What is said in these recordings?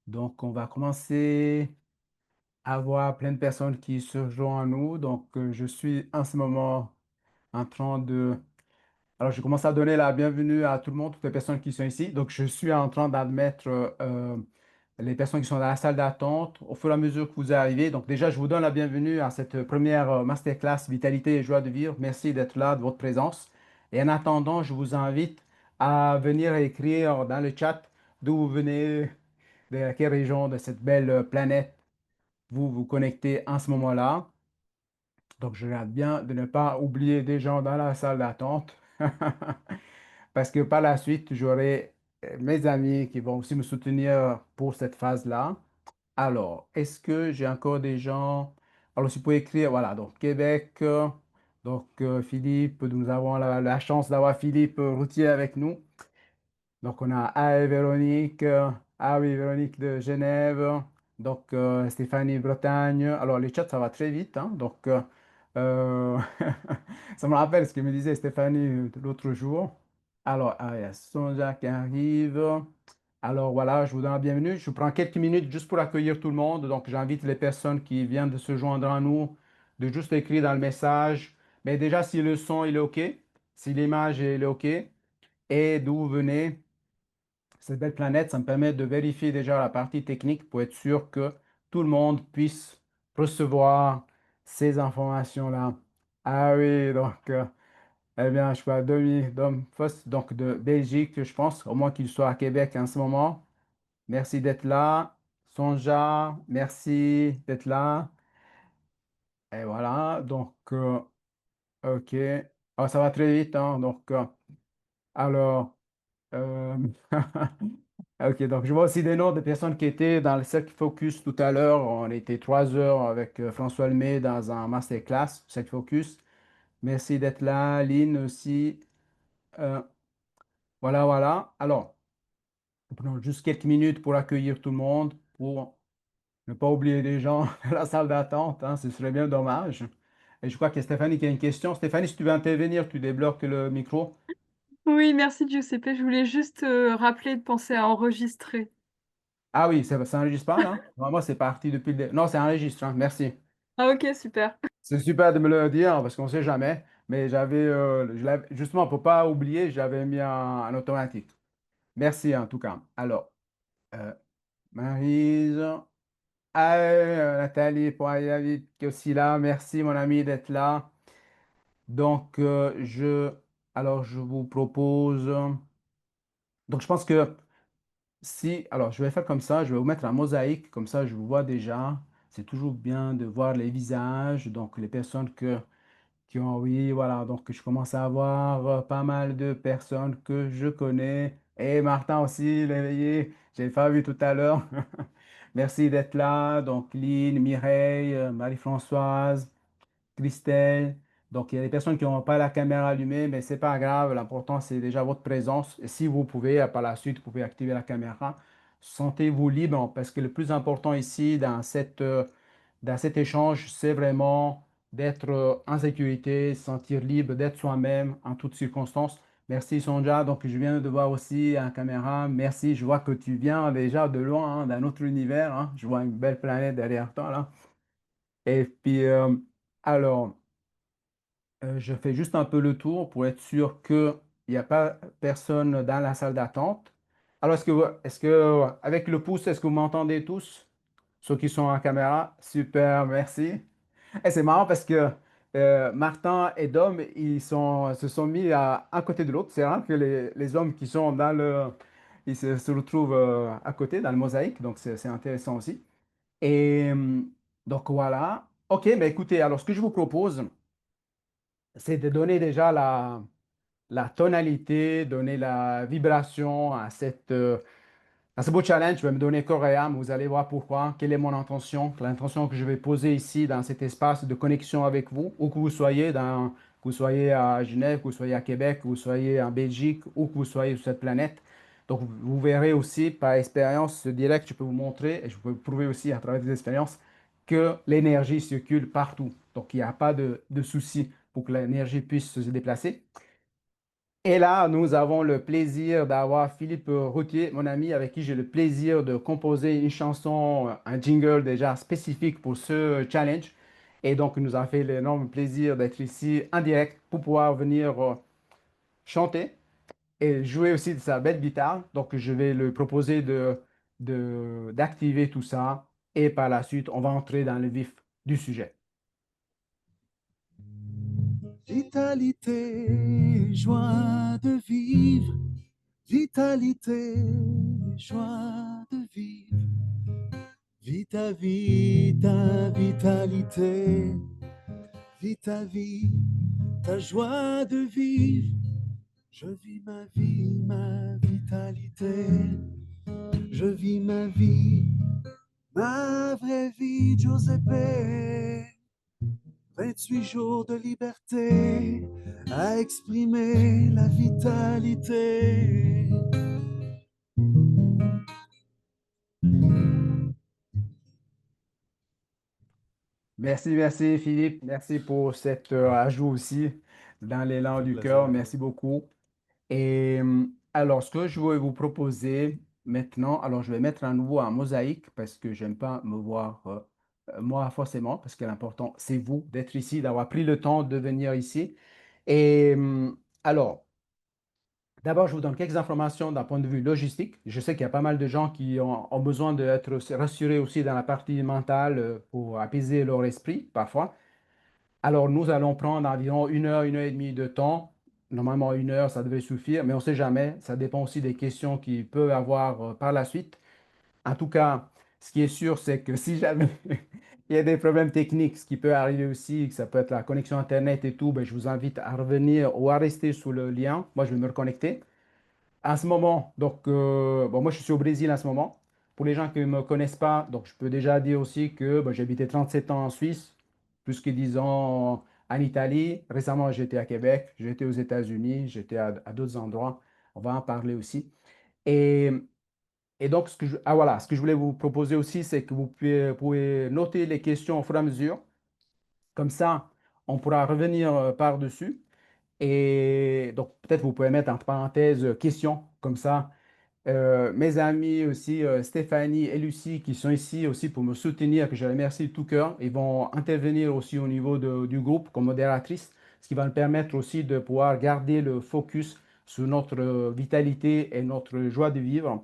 Donc, on va commencer à voir plein de personnes qui se rejoignent à nous. Donc, je suis en ce moment en train de... Alors, je commence à donner la bienvenue à tout le monde, toutes les personnes qui sont ici. Donc, je suis en train d'admettre les personnes qui sont dans la salle d'attente au fur et à mesure que vous arrivez. Donc, déjà, je vous donne la bienvenue à cette première masterclass Vitalité et joie de vivre. Merci d'être là, de votre présence. Et en attendant, je vous invite à venir écrire dans le chat d'où vous venez, de quelle région de cette belle planète vous vous connectez en ce moment-là. Donc, je regarde bien de ne pas oublier des gens dans la salle d'attente parce que par la suite, j'aurai mes amis qui vont aussi me soutenir pour cette phase-là. Alors, est-ce que j'ai encore des gens? Alors, si vous pouvez écrire, voilà, donc Québec, Philippe, nous avons la chance d'avoir Philippe Routier avec nous. Donc, on a Véronique, ah oui, Véronique de Genève, donc Stéphanie Bretagne. Alors, les chats, ça va très vite, hein. Donc, euh, ça me rappelle ce que me disait Stéphanie l'autre jour. Alors, il y a Sonja qui arrive. Alors, voilà, je vous donne la bienvenue. Je prends quelques minutes juste pour accueillir tout le monde. Donc, j'invite les personnes qui viennent de se joindre à nous de juste écrire dans le message. Mais déjà, si le son, il est OK, si l'image, elle est OK, et d'où vous venez cette belle planète, ça me permet de vérifier déjà la partie technique pour être sûr que tout le monde puisse recevoir ces informations-là. Ah oui, donc, eh bien, je vois Dom Foss, donc de Belgique, je pense, au moins qu'il soit à Québec en ce moment. Merci d'être là. Sonja, merci d'être là. Et voilà, donc, OK. Ah, ça va très vite, hein, donc, alors. Euh, Ok, donc je vois aussi des noms de personnes qui étaient dans le cercle Focus tout à l'heure. On était 3 heures avec François Lemay dans un masterclass, cercle Focus. Merci d'être là, Lynn aussi. Euh, voilà, voilà. Alors, prenons juste quelques minutes pour accueillir tout le monde, pour ne pas oublier les gens de la salle d'attente, hein, ce serait bien dommage. Et je crois qu'il y a Stéphanie qui a une question. Stéphanie, si tu veux intervenir, tu débloques le micro. Oui, merci Giuseppe. Je voulais juste rappeler de penser à enregistrer. Ah oui, ça n'enregistre pas, là? Moi, c'est parti depuis le... Non, c'est enregistre, hein, merci. Ah ok, super. C'est super de me le dire parce qu'on ne sait jamais. Mais justement, pour ne pas oublier, j'avais mis en automatique. Merci en tout cas. Alors, euh, Maryse, Nathalie Poyavid qui est aussi là. Merci mon ami d'être là. Donc, alors, je vous propose. Donc, je pense que si. Alors, je vais faire comme ça. Je vais vous mettre la mosaïque. Comme ça, je vous vois déjà. C'est toujours bien de voir les visages. Donc, les personnes oui, voilà, donc je commence à avoir pas mal de personnes que je connais. Et Martin aussi, l'éveillé, je l'ai pas vu tout à l'heure. Merci d'être là. Donc, Lynn, Mireille, Marie-Françoise, Christelle. Donc, il y a des personnes qui n'ont pas la caméra allumée, mais c'est pas grave. L'important, c'est déjà votre présence. Et si vous pouvez, par la suite, vous pouvez activer la caméra. Sentez-vous libre parce que le plus important ici, dans cet échange, c'est vraiment d'être en sécurité, se sentir libre, d'être soi-même en toutes circonstances. Merci Sonja. Donc, je viens de voir aussi en caméra. Merci. Je vois que tu viens déjà de loin, hein, d'un autre univers, hein. Je vois une belle planète derrière toi, là. Et puis, alors. Je fais juste un peu le tour pour être sûr qu'il n'y a pas personne dans la salle d'attente. Alors, avec le pouce, est-ce que vous m'entendez tous? Ceux qui sont en caméra? Super, merci. Et c'est marrant parce que Martin et Dom, se sont mis à un côté de l'autre. C'est rare que les hommes qui sont ils se retrouvent à côté dans le mosaïque, donc c'est intéressant aussi. Et donc voilà. Ok, mais écoutez, alors ce que je vous propose, c'est de donner déjà la tonalité, donner la vibration à ce beau challenge. Je vais me donner corps et âme. Vous allez voir pourquoi. Quelle est mon intention? L'intention que je vais poser ici dans cet espace de connexion avec vous, où que vous soyez, que vous soyez à Genève, que vous soyez à Québec, que vous soyez en Belgique, où que vous soyez sur cette planète. Donc, vous verrez aussi par expérience, ce direct, je peux vous montrer et je peux vous prouver aussi à travers des expériences que l'énergie circule partout. Donc, il n'y a pas de souci pour que l'énergie puisse se déplacer. Et là, nous avons le plaisir d'avoir Philippe Routier, mon ami, avec qui j'ai le plaisir de composer une chanson, un jingle déjà spécifique pour ce challenge. Et donc, il nous a fait l'énorme plaisir d'être ici en direct pour pouvoir venir chanter et jouer aussi de sa belle guitare. Donc, je vais lui proposer d'activer tout ça. Et par la suite, on va entrer dans le vif du sujet. Vitalité, joie de vivre, vitalité, joie de vivre, vita vita, vitalité, vita vie, ta joie de vivre. Je vis ma vie, ma vitalité, je vis ma vraie vie, Giuseppe. 28 jours de liberté à exprimer la vitalité. Merci, merci Philippe. Merci pour cet ajout aussi dans l'élan Fait du plaisir cœur. à moi. Merci beaucoup. Et alors, ce que je vais vous proposer maintenant, alors je vais mettre à nouveau en mosaïque parce que j'aime pas me voir moi forcément, parce que l'important, c'est vous d'être ici, d'avoir pris le temps de venir ici. Et alors, d'abord, je vous donne quelques informations d'un point de vue logistique. Je sais qu'il y a pas mal de gens qui ont besoin d'être rassurés aussi dans la partie mentale pour apaiser leur esprit parfois. Alors, nous allons prendre environ une heure et demie de temps. Normalement, une heure, ça devrait suffire, mais on ne sait jamais. Ça dépend aussi des questions qu'il peut avoir par la suite. En tout cas, ce qui est sûr, c'est que si jamais il y a des problèmes techniques, ce qui peut arriver aussi, que ça peut être la connexion Internet et tout, ben, je vous invite à revenir ou à rester sous le lien. Moi, je vais me reconnecter. En ce moment, donc, bon, moi je suis au Brésil en ce moment. Pour les gens qui ne me connaissent pas, donc je peux déjà dire aussi que j'ai habité 37 ans en Suisse, plus que 10 ans en Italie. Récemment, j'étais à Québec, j'étais aux États-Unis, j'étais à d'autres endroits. On va en parler aussi. Et, et donc, voilà, ce que je voulais vous proposer aussi, c'est que pouvez noter les questions au fur et à mesure. Comme ça, on pourra revenir par-dessus. Et donc, peut-être vous pouvez mettre entre parenthèses questions, comme ça. Mes amis aussi, Stéphanie et Lucie, qui sont ici aussi pour me soutenir, que je remercie de tout cœur, ils vont intervenir aussi au niveau du groupe comme modératrice, ce qui va me permettre aussi de pouvoir garder le focus sur notre vitalité et notre joie de vivre.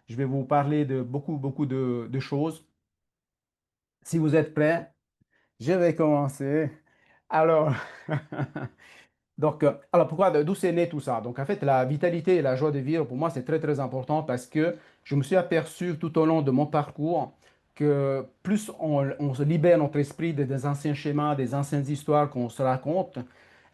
Je vais vous parler de beaucoup, beaucoup de choses. Si vous êtes prêts, je vais commencer. Alors, donc, alors pourquoi, d'où c'est né tout ça? Donc, en fait, la vitalité et la joie de vivre, pour moi, c'est très, très important parce que je me suis aperçu tout au long de mon parcours que plus on se libère notre esprit des anciens schémas, des anciennes histoires qu'on se raconte,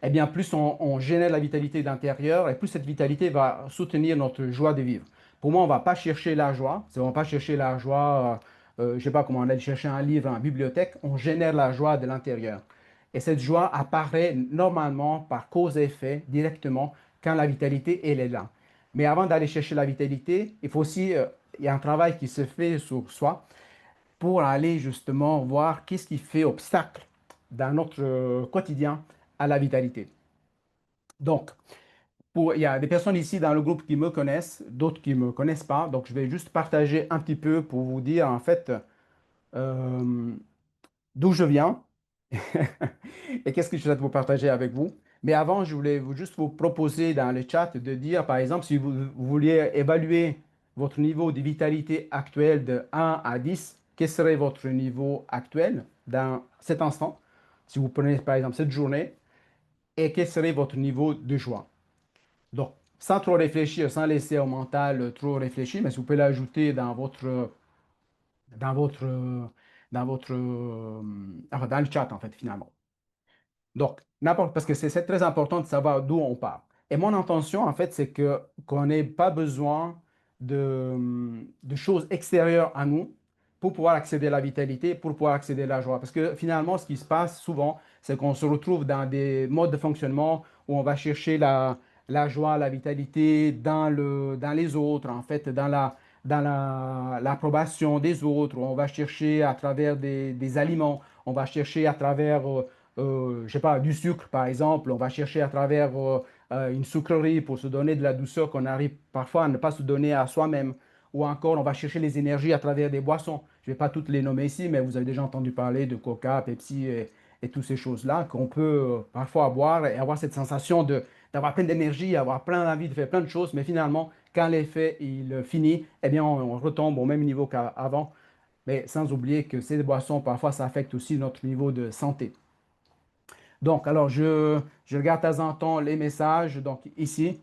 eh bien, plus on génère la vitalité d'intérieur et plus cette vitalité va soutenir notre joie de vivre. Pour moi, on ne va pas chercher la joie, on ne va pas chercher la joie, je ne sais pas comment on allait chercher un livre en bibliothèque, on génère la joie de l'intérieur. Et cette joie apparaît normalement par cause et effet directement quand la vitalité elle est là. Mais avant d'aller chercher la vitalité, il faut aussi, il y a un travail qui se fait sur soi pour aller justement voir qu'est-ce qui fait obstacle dans notre quotidien à la vitalité. Donc, il y a des personnes ici dans le groupe qui me connaissent, d'autres qui ne me connaissent pas. Donc, je vais juste partager un petit peu pour vous dire en fait euh, d'où je viens et qu'est-ce que je souhaite vous partager avec vous. Mais avant, je voulais juste vous proposer dans le chat de dire, par exemple, si vous vouliez évaluer votre niveau de vitalité actuel de 1 à 10, quel serait votre niveau actuel dans cet instant, si vous prenez par exemple cette journée, et quel serait votre niveau de joie. Donc, sans trop réfléchir, sans laisser au mental trop réfléchir, mais si vous pouvez l'ajouter dans votre, enfin, dans le chat, en fait, finalement. Donc, n'importe, parce que c'est très important de savoir d'où on part. Et mon intention, en fait, c'est que qu'on n'ait pas besoin de choses extérieures à nous pour pouvoir accéder à la vitalité, pour pouvoir accéder à la joie. Parce que finalement, ce qui se passe souvent, c'est qu'on se retrouve dans des modes de fonctionnement où on va chercher la joie, la vitalité dans les autres, en fait, l'approbation des autres. On va chercher à travers des aliments, on va chercher à travers je sais pas, du sucre, par exemple. On va chercher à travers une sucrerie pour se donner de la douceur qu'on arrive parfois à ne pas se donner à soi-même. Ou encore, on va chercher les énergies à travers des boissons. Je ne vais pas toutes les nommer ici, mais vous avez déjà entendu parler de Coca, Pepsi et toutes ces choses-là qu'on peut parfois boire et avoir cette sensation d'avoir plein d'énergie, avoir plein d'envie de faire plein de choses, mais finalement, quand l'effet il finit, eh bien, on retombe au même niveau qu'avant. Mais sans oublier que ces boissons, parfois, ça affecte aussi notre niveau de santé. Donc, alors, je regarde de temps en temps les messages. Donc, ici,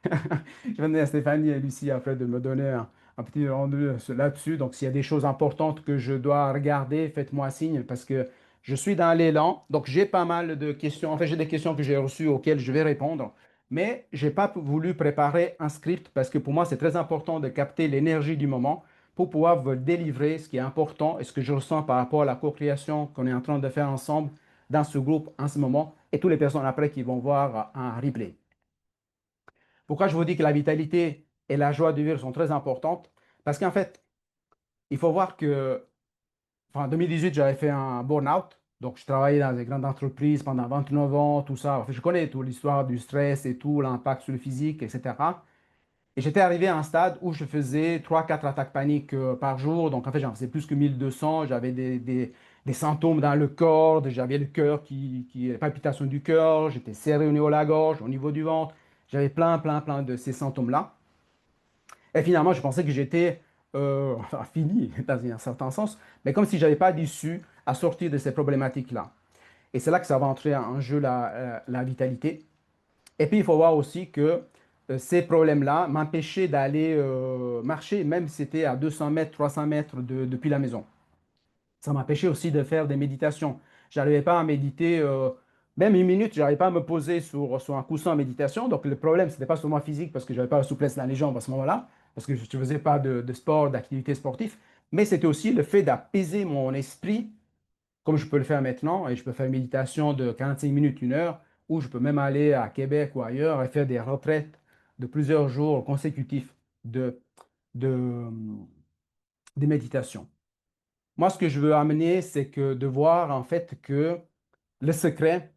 je vais demander à Stéphanie et Lucie après de me donner un petit rendu là-dessus. Donc, s'il y a des choses importantes que je dois regarder, faites-moi signe parce que je suis dans l'élan. Donc, j'ai pas mal de questions. En fait, j'ai des questions que j'ai reçues auxquelles je vais répondre. Mais je n'ai pas voulu préparer un script parce que pour moi, c'est très important de capter l'énergie du moment pour pouvoir vous délivrer ce qui est important et ce que je ressens par rapport à la co-création qu'on est en train de faire ensemble dans ce groupe en ce moment et toutes les personnes après qui vont voir un replay. Pourquoi je vous dis que la vitalité et la joie de vivre sont très importantes? Parce qu'en fait, il faut voir que, enfin, en 2018, j'avais fait un burn-out. Donc, je travaillais dans des grandes entreprises pendant 29 ans, tout ça. Enfin, je connais toute l'histoire du stress et tout, l'impact sur le physique, etc. Et j'étais arrivé à un stade où je faisais 3 4 attaques paniques par jour. Donc, en fait, j'en faisais plus que 1200. J'avais des symptômes dans le corps. J'avais le cœur palpitation du cœur. J'étais serré au niveau de la gorge, au niveau du ventre. J'avais plein de ces symptômes-là. Et finalement, je pensais que j'étais enfin, fini dans un certain sens, mais comme si je n'avais pas d'issue à sortir de ces problématiques-là. Et c'est là que ça va entrer en jeu la vitalité. Et puis, il faut voir aussi que ces problèmes-là m'empêchaient d'aller marcher, même si c'était à 200 mètres, 300 mètres depuis la maison. Ça m'empêchait aussi de faire des méditations. Je n'arrivais pas à méditer, même une minute, je n'arrivais pas à me poser sur un coussin en méditation. Donc le problème, ce n'était pas seulement physique, parce que je n'avais pas la souplesse dans les jambes à ce moment-là, parce que je ne faisais pas de sport, d'activité sportive, mais c'était aussi le fait d'apaiser mon esprit, comme je peux le faire maintenant, et je peux faire une méditation de 45 minutes, 1 heure, ou je peux même aller à Québec ou ailleurs et faire des retraites de plusieurs jours consécutifs de, de, de méditation. Moi, ce que je veux amener, c'est que de voir en fait que le secret,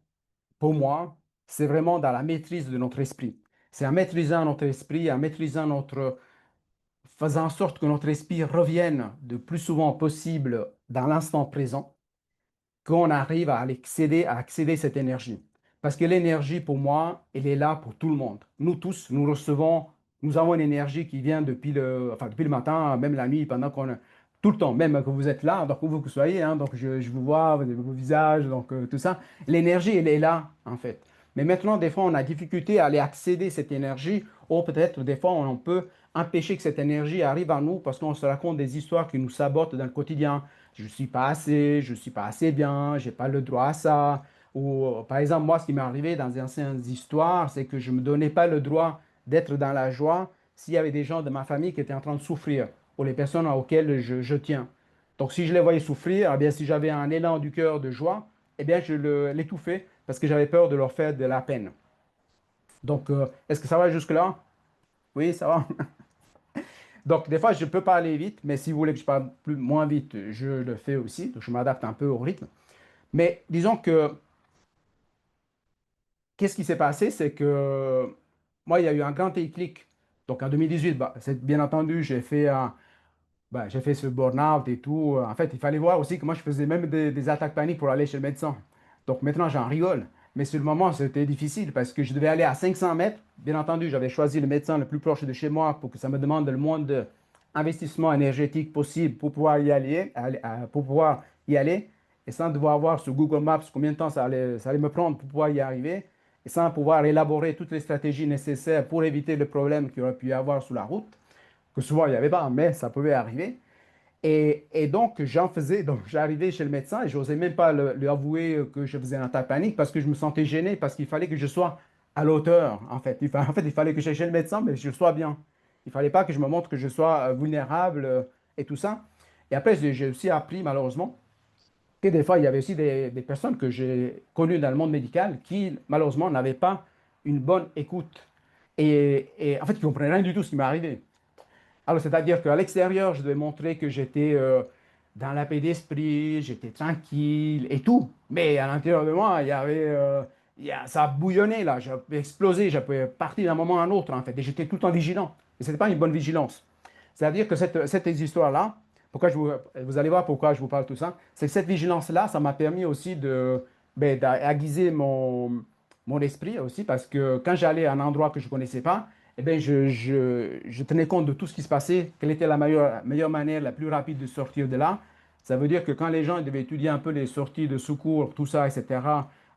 pour moi, c'est vraiment dans la maîtrise de notre esprit. C'est en maîtrisant notre esprit, en maîtrisant faisant en sorte que notre esprit revienne le plus souvent possible dans l'instant présent qu'on arrive à accéder cette énergie. Parce que l'énergie, pour moi, elle est là pour tout le monde. Nous tous, nous recevons, nous avons une énergie qui vient enfin, depuis le matin, même la nuit, pendant qu'on tout le temps, même que vous êtes là, donc où vous que soyez, hein, donc je vous vois, vous avez vos visages, donc tout ça. L'énergie, elle est là, en fait. Mais maintenant, des fois, on a difficulté à aller accéder à cette énergie, ou peut-être des fois, on peut empêcher que cette énergie arrive à nous parce qu'on se raconte des histoires qui nous sabotent dans le quotidien. Je ne suis pas assez, je ne suis pas assez bien, je n'ai pas le droit à ça. Ou par exemple, moi, ce qui m'est arrivé dans les anciennes histoires, c'est que je ne me donnais pas le droit d'être dans la joie s'il y avait des gens de ma famille qui étaient en train de souffrir, ou les personnes auxquelles je tiens. Donc, si je les voyais souffrir, eh bien, si j'avais un élan du cœur de joie, eh bien, l'étouffais parce que j'avais peur de leur faire de la peine. Donc, est-ce que ça va jusque-là? Oui, ça va. Donc, des fois, je peux parler vite, mais si vous voulez que je parle moins vite, je le fais aussi. Donc, je m'adapte un peu au rythme. Mais disons que, qu'est-ce qui s'est passé? C'est que moi, il y a eu un grand déclic. Donc, en 2018, bah, c'est bien entendu, j'ai fait ce burn-out et tout. En fait, il fallait voir aussi que moi, je faisais même des attaques paniques pour aller chez le médecin. Donc maintenant, j'en rigole. Mais sur le moment, c'était difficile parce que je devais aller à 500 mètres. Bien entendu, j'avais choisi le médecin le plus proche de chez moi pour que ça me demande le moins d'investissement énergétique possible pour pouvoir pour pouvoir y aller. Et sans devoir voir sur Google Maps combien de temps ça allait me prendre pour pouvoir y arriver. Et sans pouvoir élaborer toutes les stratégies nécessaires pour éviter le problème qu'il aurait pu y avoir sur la route que souvent il n'y avait pas, mais ça pouvait arriver. Et donc, j'en faisais, donc j'arrivais chez le médecin et je n'osais même pas lui avouer que je faisais un attaque panique parce que je me sentais gêné, parce qu'il fallait que je sois à l'auteur, en fait. En fait, il fallait que j'aille chez le médecin, mais que je sois bien. Il ne fallait pas que je me montre que je sois vulnérable et tout ça. Et après, j'ai aussi appris, malheureusement, que des fois, il y avait aussi des personnes que j'ai connues dans le monde médical qui, malheureusement, n'avaient pas une bonne écoute. Et en fait, ils ne comprenaient rien du tout ce qui m'est arrivé. Alors, c'est-à-dire qu'à l'extérieur, je devais montrer que j'étais dans la paix d'esprit, j'étais tranquille et tout. Mais à l'intérieur de moi, il y avait ça a bouillonné là, j'ai explosé, j'ai pu partir d'un moment à un autre en fait. Et j'étais tout le temps vigilant. Et ce n'était pas une bonne vigilance. C'est-à-dire que cette histoire-là, pourquoi vous allez voir pourquoi je vous parle de tout ça, c'est que cette vigilance-là, ça m'a permis aussi d'aiguiser mon esprit aussi, parce que quand j'allais à un endroit que je ne connaissais pas, eh bien, je tenais compte de tout ce qui se passait, quelle était la meilleure manière, la plus rapide de sortir de là. Ça veut dire que quand les gens devaient étudier un peu les sorties de secours, tout ça, etc.,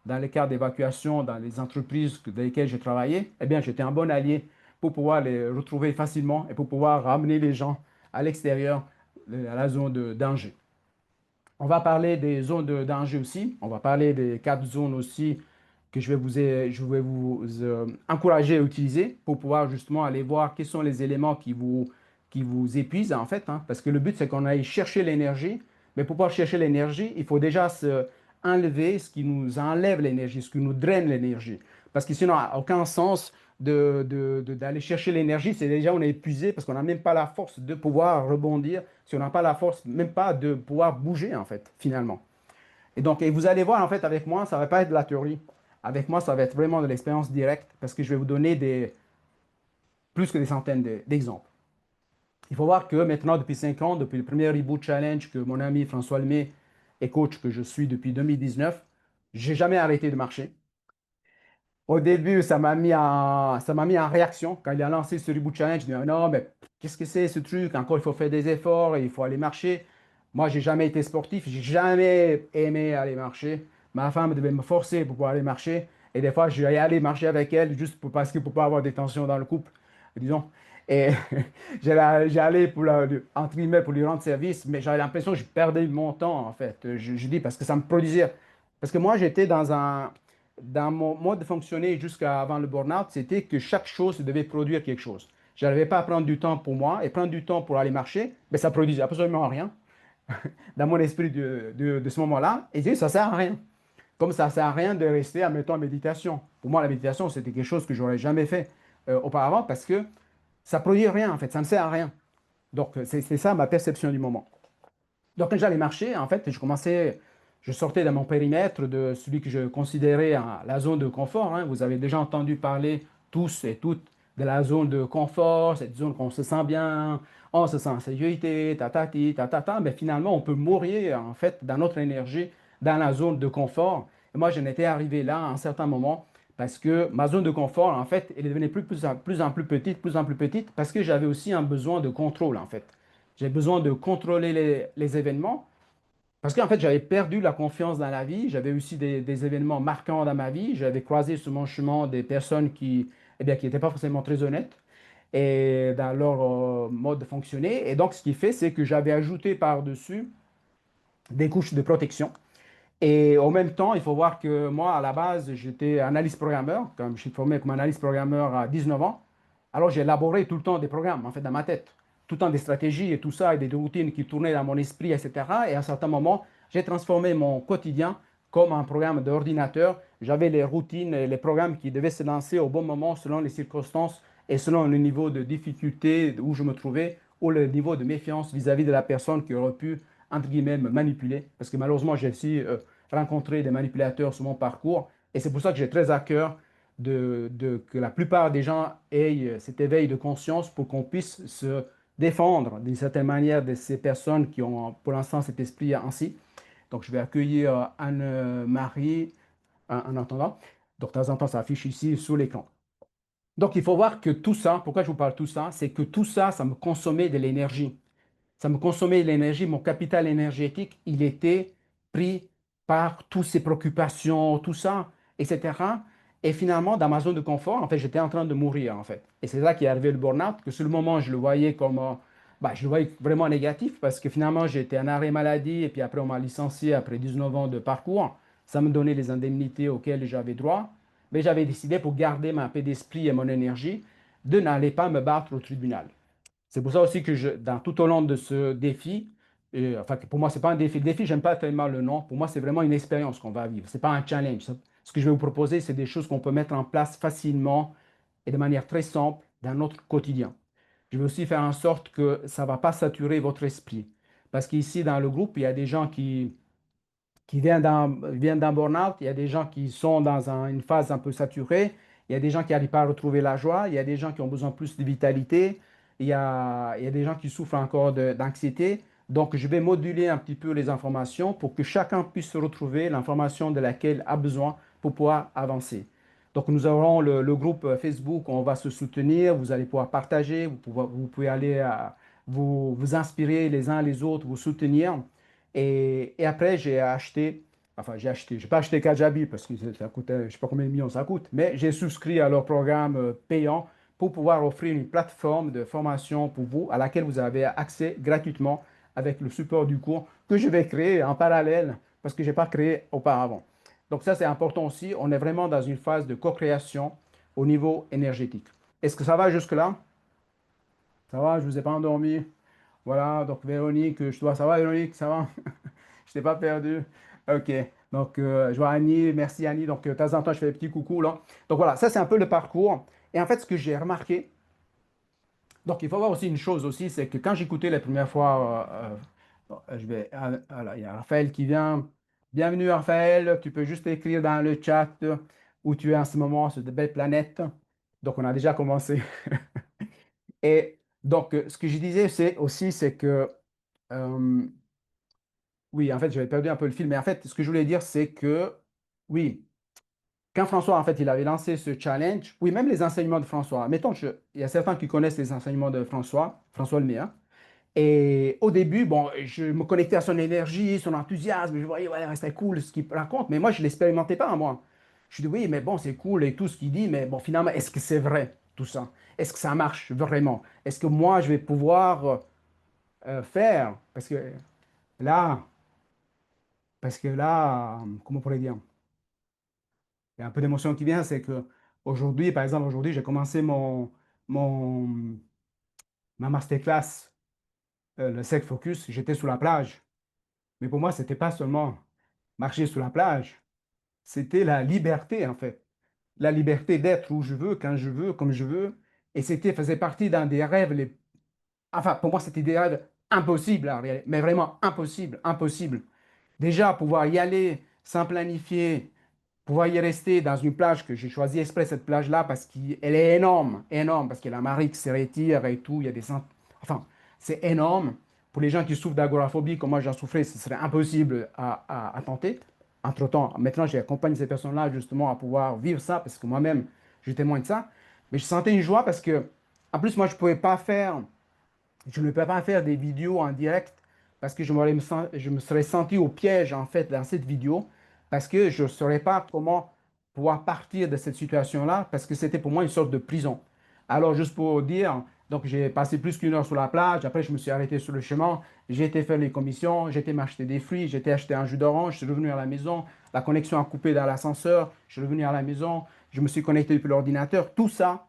dans les cas d'évacuation, dans les entreprises dans lesquelles j'ai travaillé, eh bien, j'étais un bon allié pour pouvoir les retrouver facilement et pour pouvoir ramener les gens à l'extérieur à la zone de danger. On va parler des zones de danger aussi. On va parler des quatre zones aussi que je vais vous encourager à utiliser pour pouvoir justement aller voir quels sont les éléments qui vous épuisent en fait, hein. Parce que le but, c'est qu'on aille chercher l'énergie. Mais pour pouvoir chercher l'énergie, il faut déjà se enlever ce qui nous enlève l'énergie, ce qui nous draine l'énergie. Parce que sinon, ça n'a aucun sens d'aller chercher l'énergie. C'est déjà, on est épuisé parce qu'on n'a même pas la force de pouvoir rebondir, si on n'a pas la force, même pas de pouvoir bouger, en fait, finalement. Et donc, et vous allez voir, en fait, avec moi, ça ne va pas être de la théorie. Avec moi, ça va être vraiment de l'expérience directe parce que je vais vous donner plus que des centaines d'exemples. Il faut voir que maintenant, depuis 5 ans, depuis le premier Reboot Challenge que mon ami François Lemay est coach que je suis depuis 2019, j'ai jamais arrêté de marcher. Au début, ça m'a mis en réaction. Quand il a lancé ce Reboot Challenge, je me dis, non, mais qu'est-ce que c'est ce truc? Encore, il faut faire des efforts, il faut aller marcher. Moi, j'ai jamais été sportif, j'ai jamais aimé aller marcher. Ma femme devait me forcer pour pouvoir aller marcher. Et des fois, je vais aller marcher avec elle juste parce que pour pas avoir des tensions dans le couple, disons. Et j'allais entre guillemets, pour lui rendre service, mais j'avais l'impression que je perdais mon temps, en fait. Je dis parce que ça me produisait. Parce que moi, j'étais dans mon mode de fonctionner jusqu'avant le burn-out, c'était que chaque chose devait produire quelque chose. Je n'arrivais pas à prendre du temps pour moi et prendre du temps pour aller marcher, mais ça produisait absolument rien dans mon esprit de ce moment-là. Et je dis, ça ne sert à rien. Comme ça ne sert à rien de rester, admettons, en méditation. Pour moi, la méditation, c'était quelque chose que je n'aurais jamais fait auparavant parce que ça ne produit rien, en fait, ça ne sert à rien. Donc, c'est ça ma perception du moment. Donc, quand j'allais marcher, en fait, je sortais de mon périmètre, de celui que je considérais la zone de confort, hein. Vous avez déjà entendu parler tous et toutes de la zone de confort, cette zone qu'on se sent bien, on se sent en sécurité, ta. Mais finalement, on peut mourir, en fait, dans notre énergie, dans la zone de confort. Et moi, j'en étais arrivé là à un certain moment parce que ma zone de confort, en fait, elle est devenue plus en plus en plus petite, parce que j'avais aussi un besoin de contrôle, en fait. J'ai besoin de contrôler les événements parce qu'en fait, j'avais perdu la confiance dans la vie. J'avais aussi des événements marquants dans ma vie. J'avais croisé sur mon chemin des personnes eh bien, qui n'étaient pas forcément très honnêtes et dans leur mode de fonctionner. Et donc, ce qui fait, c'est que j'avais ajouté par-dessus des couches de protection. Et en même temps, il faut voir que moi, à la base, j'étais analyste programmeur, comme je suis formé comme analyste programmeur à 19 ans. Alors, j'ai élaboré tout le temps des programmes, en fait, dans ma tête. Tout le temps des stratégies et tout ça, et des routines qui tournaient dans mon esprit, etc. Et à un certain moment, j'ai transformé mon quotidien comme un programme d'ordinateur. J'avais les routines et les programmes qui devaient se lancer au bon moment selon les circonstances et selon le niveau de difficulté où je me trouvais ou le niveau de méfiance vis-à-vis de la personne qui aurait pu, entre guillemets, me manipuler. Parce que malheureusement, j'ai aussi rencontré des manipulateurs sur mon parcours. Et c'est pour ça que j'ai très à cœur que la plupart des gens aient cet éveil de conscience pour qu'on puisse se défendre d'une certaine manière de ces personnes qui ont pour l'instant cet esprit ainsi. Donc, je vais accueillir Anne-Marie en attendant. Donc, de temps en temps, ça affiche ici sous l'écran. Donc, il faut voir que tout ça, pourquoi je vous parle de tout ça, c'est que tout ça, ça me consommait de l'énergie. Ça me consommait de l'énergie. Mon capital énergétique, il était pris par toutes ces préoccupations, tout ça, etc. Et finalement, dans ma zone de confort, en fait, j'étais en train de mourir, en fait. Et c'est là qu'est arrivé le burn-out, que sur le moment, je le voyais comme, je le voyais vraiment négatif, parce que finalement, j'étais en arrêt maladie, et puis après, on m'a licencié après 19 ans de parcours. Ça me donnait les indemnités auxquelles j'avais droit. Mais j'avais décidé, pour garder ma paix d'esprit et mon énergie, de n'aller pas me battre au tribunal. C'est pour ça aussi que tout au long de ce défi, enfin, pour moi, c'est pas un défi. Le défi, j'aime pas tellement le nom. Pour moi, c'est vraiment une expérience qu'on va vivre. C'est pas un challenge. Ce que je vais vous proposer, c'est des choses qu'on peut mettre en place facilement et de manière très simple dans notre quotidien. Je vais aussi faire en sorte que ça ne va pas saturer votre esprit. Parce qu'ici, dans le groupe, il y a des gens viennent d'un burn-out, il y a des gens qui sont dans une phase un peu saturée, il y a des gens qui n'arrivent pas à retrouver la joie, il y a des gens qui ont besoin plus de vitalité, il y a des gens qui souffrent encore d'anxiété. Donc, je vais moduler un petit peu les informations pour que chacun puisse retrouver l'information de laquelle a besoin pour pouvoir avancer. Donc, nous aurons le groupe Facebook, on va se soutenir, vous allez pouvoir partager, vous pouvez aller vous inspirer les uns les autres, vous soutenir. Et après, j'ai pas acheté Kajabi parce que ça coûte, je sais pas combien de millions ça coûte, mais j'ai souscrit à leur programme payant pour pouvoir offrir une plateforme de formation pour vous à laquelle vous avez accès gratuitement avec le support du cours que je vais créer en parallèle parce que je n'ai pas créé auparavant. Donc ça, c'est important aussi. On est vraiment dans une phase de co-création au niveau énergétique. Est-ce que ça va jusque-là? Ça va, je ne vous ai pas endormi. Voilà, donc Véronique, ça va Véronique, ça va? Je t'ai pas perdu. Ok. Donc, je vois Annie. Merci Annie. Donc, de temps en temps, je fais des petits coucous là. Donc, voilà, ça, c'est un peu le parcours. Et en fait, ce que j'ai remarqué, donc, il faut voir aussi une chose aussi, c'est que quand j'écoutais la première fois, il y a Raphaël qui vient. Bienvenue Raphaël. Tu peux juste écrire dans le chat où tu es en ce moment sur de belles planètes. Donc, on a déjà commencé. Et donc, ce que je disais, c'est que euh, oui, en fait, j'avais perdu un peu le fil, mais en fait, ce que je voulais dire, c'est que, oui, quand François, en fait, il avait lancé ce challenge, oui, même les enseignements de François, mettons, il y a certains qui connaissent les enseignements de François, François Lemay, et au début, bon, je me connectais à son énergie, son enthousiasme, je voyais, ouais, c'était cool ce qu'il raconte, mais moi, je ne l'expérimentais pas, moi. Je dis, oui, mais bon, c'est cool et tout ce qu'il dit, mais bon, finalement, est-ce que c'est vrai, tout ça? Est-ce que ça marche vraiment? Est-ce que moi, je vais pouvoir faire? Là, parce que là, comment on pourrait dire? Il y a un peu d'émotion qui vient, c'est que aujourd'hui, par exemple, aujourd'hui, j'ai commencé mon, ma masterclass, le Sec Focus, j'étais sur la plage. Mais pour moi, c'était pas seulement marcher sur la plage, c'était la liberté, en fait. La liberté d'être où je veux, quand je veux, comme je veux. Et faisait partie d'un des rêves Enfin, pour moi, c'était des rêves impossibles à réaliser, mais vraiment impossible, impossible. Déjà, pouvoir y aller sans planifier, pouvoir y rester dans une plage que j'ai choisi exprès, cette plage-là, parce qu'elle est énorme, énorme, parce que la marée qui se retire et tout, il y a Enfin, c'est énorme. Pour les gens qui souffrent d'agoraphobie, comme moi j'en souffrais, ce serait impossible à tenter. Entre-temps, maintenant, j'accompagne ces personnes-là justement à pouvoir vivre ça, parce que moi-même, je témoigne de ça. Mais je sentais une joie parce que, en plus, moi, je ne peux pas faire des vidéos en direct parce que je me serais senti au piège en fait dans cette vidéo parce que je ne saurais pas comment pouvoir partir de cette situation-là parce que c'était pour moi une sorte de prison. Alors juste pour dire, donc j'ai passé plus qu'une heure sur la plage, après je me suis arrêté sur le chemin, j'ai été faire les commissions, j'ai été m'acheter des fruits, j'ai été acheter un jus d'orange, je suis revenu à la maison, la connexion a coupé dans l'ascenseur, je suis revenu à la maison, je me suis connecté depuis l'ordinateur, tout ça,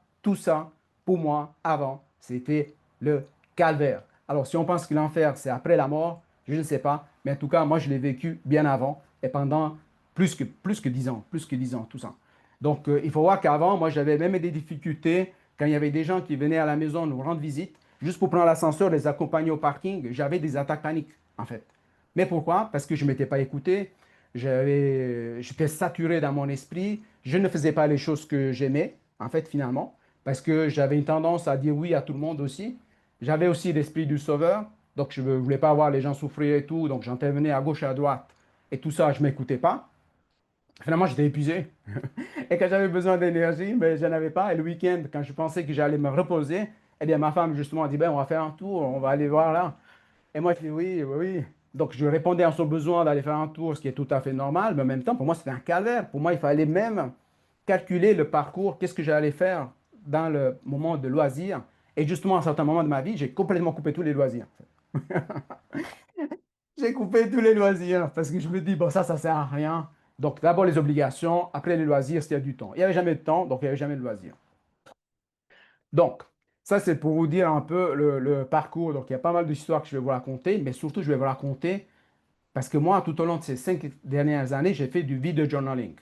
pour moi, avant, c'était le calvaire. Alors, si on pense que l'enfer, c'est après la mort, je ne sais pas. Mais en tout cas, moi, je l'ai vécu bien avant et pendant plus que 10 ans, plus que 10 ans, tout ça. Donc, il faut voir qu'avant, moi, j'avais même des difficultés quand il y avait des gens qui venaient à la maison nous rendre visite, juste pour prendre l'ascenseur, les accompagner au parking. J'avais des attaques paniques, en fait. Mais pourquoi? Parce que je ne m'étais pas écouté. J'étais saturé dans mon esprit. Je ne faisais pas les choses que j'aimais, en fait, finalement, parce que j'avais une tendance à dire oui à tout le monde aussi. J'avais aussi l'esprit du sauveur, donc je ne voulais pas voir les gens souffrir et tout, donc j'intervenais à gauche et à droite. Et tout ça, je ne m'écoutais pas. Finalement, j'étais épuisé. Et quand j'avais besoin d'énergie, mais je n'en avais pas. Et le week-end, quand je pensais que j'allais me reposer, eh bien, ma femme, justement, a dit, ben, on va faire un tour, on va aller voir là. Et moi, je dis, oui, oui, oui. Donc, je répondais à son besoin d'aller faire un tour, ce qui est tout à fait normal. Mais en même temps, pour moi, c'était un calvaire. Pour moi, il fallait même calculer le parcours, qu'est-ce que j'allais faire dans le moment de loisir. Et justement, à un certain moment de ma vie, j'ai complètement coupé tous les loisirs. J'ai coupé tous les loisirs parce que je me dis, bon, ça sert à rien. Donc, d'abord les obligations, après les loisirs, s'il y a du temps. Il n'y avait jamais de temps, donc il n'y avait jamais de loisirs. Donc, ça, c'est pour vous dire un peu le parcours. Donc, il y a pas mal d'histoires que je vais vous raconter, mais surtout, je vais vous raconter parce que moi, tout au long de ces 5 dernières années, j'ai fait du video journaling.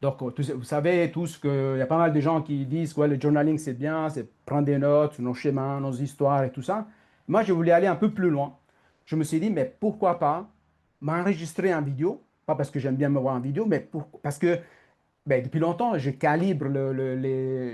Donc, vous savez tous qu'il y a pas mal de gens qui disent que ouais, le journaling, c'est bien, c'est prendre des notes sur nos schémas, nos histoires et tout ça. Moi, je voulais aller un peu plus loin. Je me suis dit, mais pourquoi pas m'enregistrer en vidéo Pas parce que j'aime bien me voir en vidéo, mais parce que ben, depuis longtemps, je calibre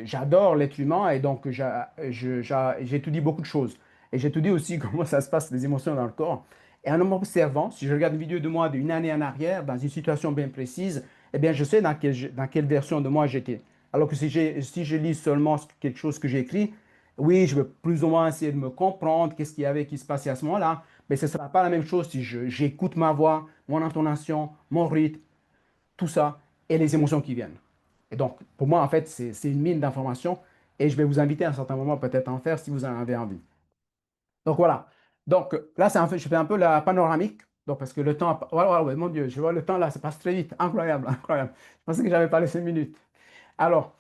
j'adore l'être humain et donc j'étudie beaucoup de choses. Et j'étudie aussi comment ça se passe, les émotions dans le corps. Et en m'observant, si je regarde une vidéo de moi d'une année en arrière, dans une situation bien précise, eh bien, je sais dans quelle version de moi j'étais. Alors que si je lis seulement quelque chose que j'ai écrit, oui, je vais plus ou moins essayer de me comprendre, qu'est-ce qu'il y avait qui se passait à ce moment-là, mais ce ne sera pas la même chose si j'écoute ma voix, mon intonation, mon rythme, tout ça et les émotions qui viennent. Et donc, pour moi, en fait, c'est une mine d'informations et je vais vous inviter à un certain moment peut-être à en faire si vous en avez envie. Donc, voilà. Donc, là, je fais un peu la panoramique. Donc, parce que le temps, voilà, ouais, mon Dieu, je vois le temps là, ça passe très vite. Incroyable, incroyable. Je pensais que j'avais pas les 5 minutes. Alors,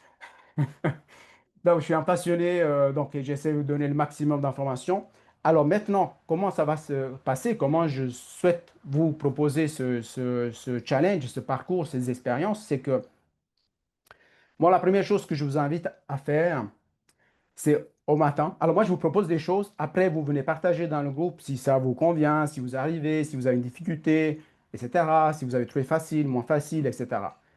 donc, je suis un passionné, donc j'essaie de vous donner le maximum d'informations. Alors maintenant, comment ça va se passer? Comment je souhaite vous proposer ce challenge, ce parcours, ces expériences? C'est que moi, la première chose que je vous invite à faire, c'est au matin. Alors moi, je vous propose des choses. Après, vous venez partager dans le groupe si ça vous convient, si vous arrivez, si vous avez une difficulté, etc. Si vous avez trouvé facile, moins facile, etc.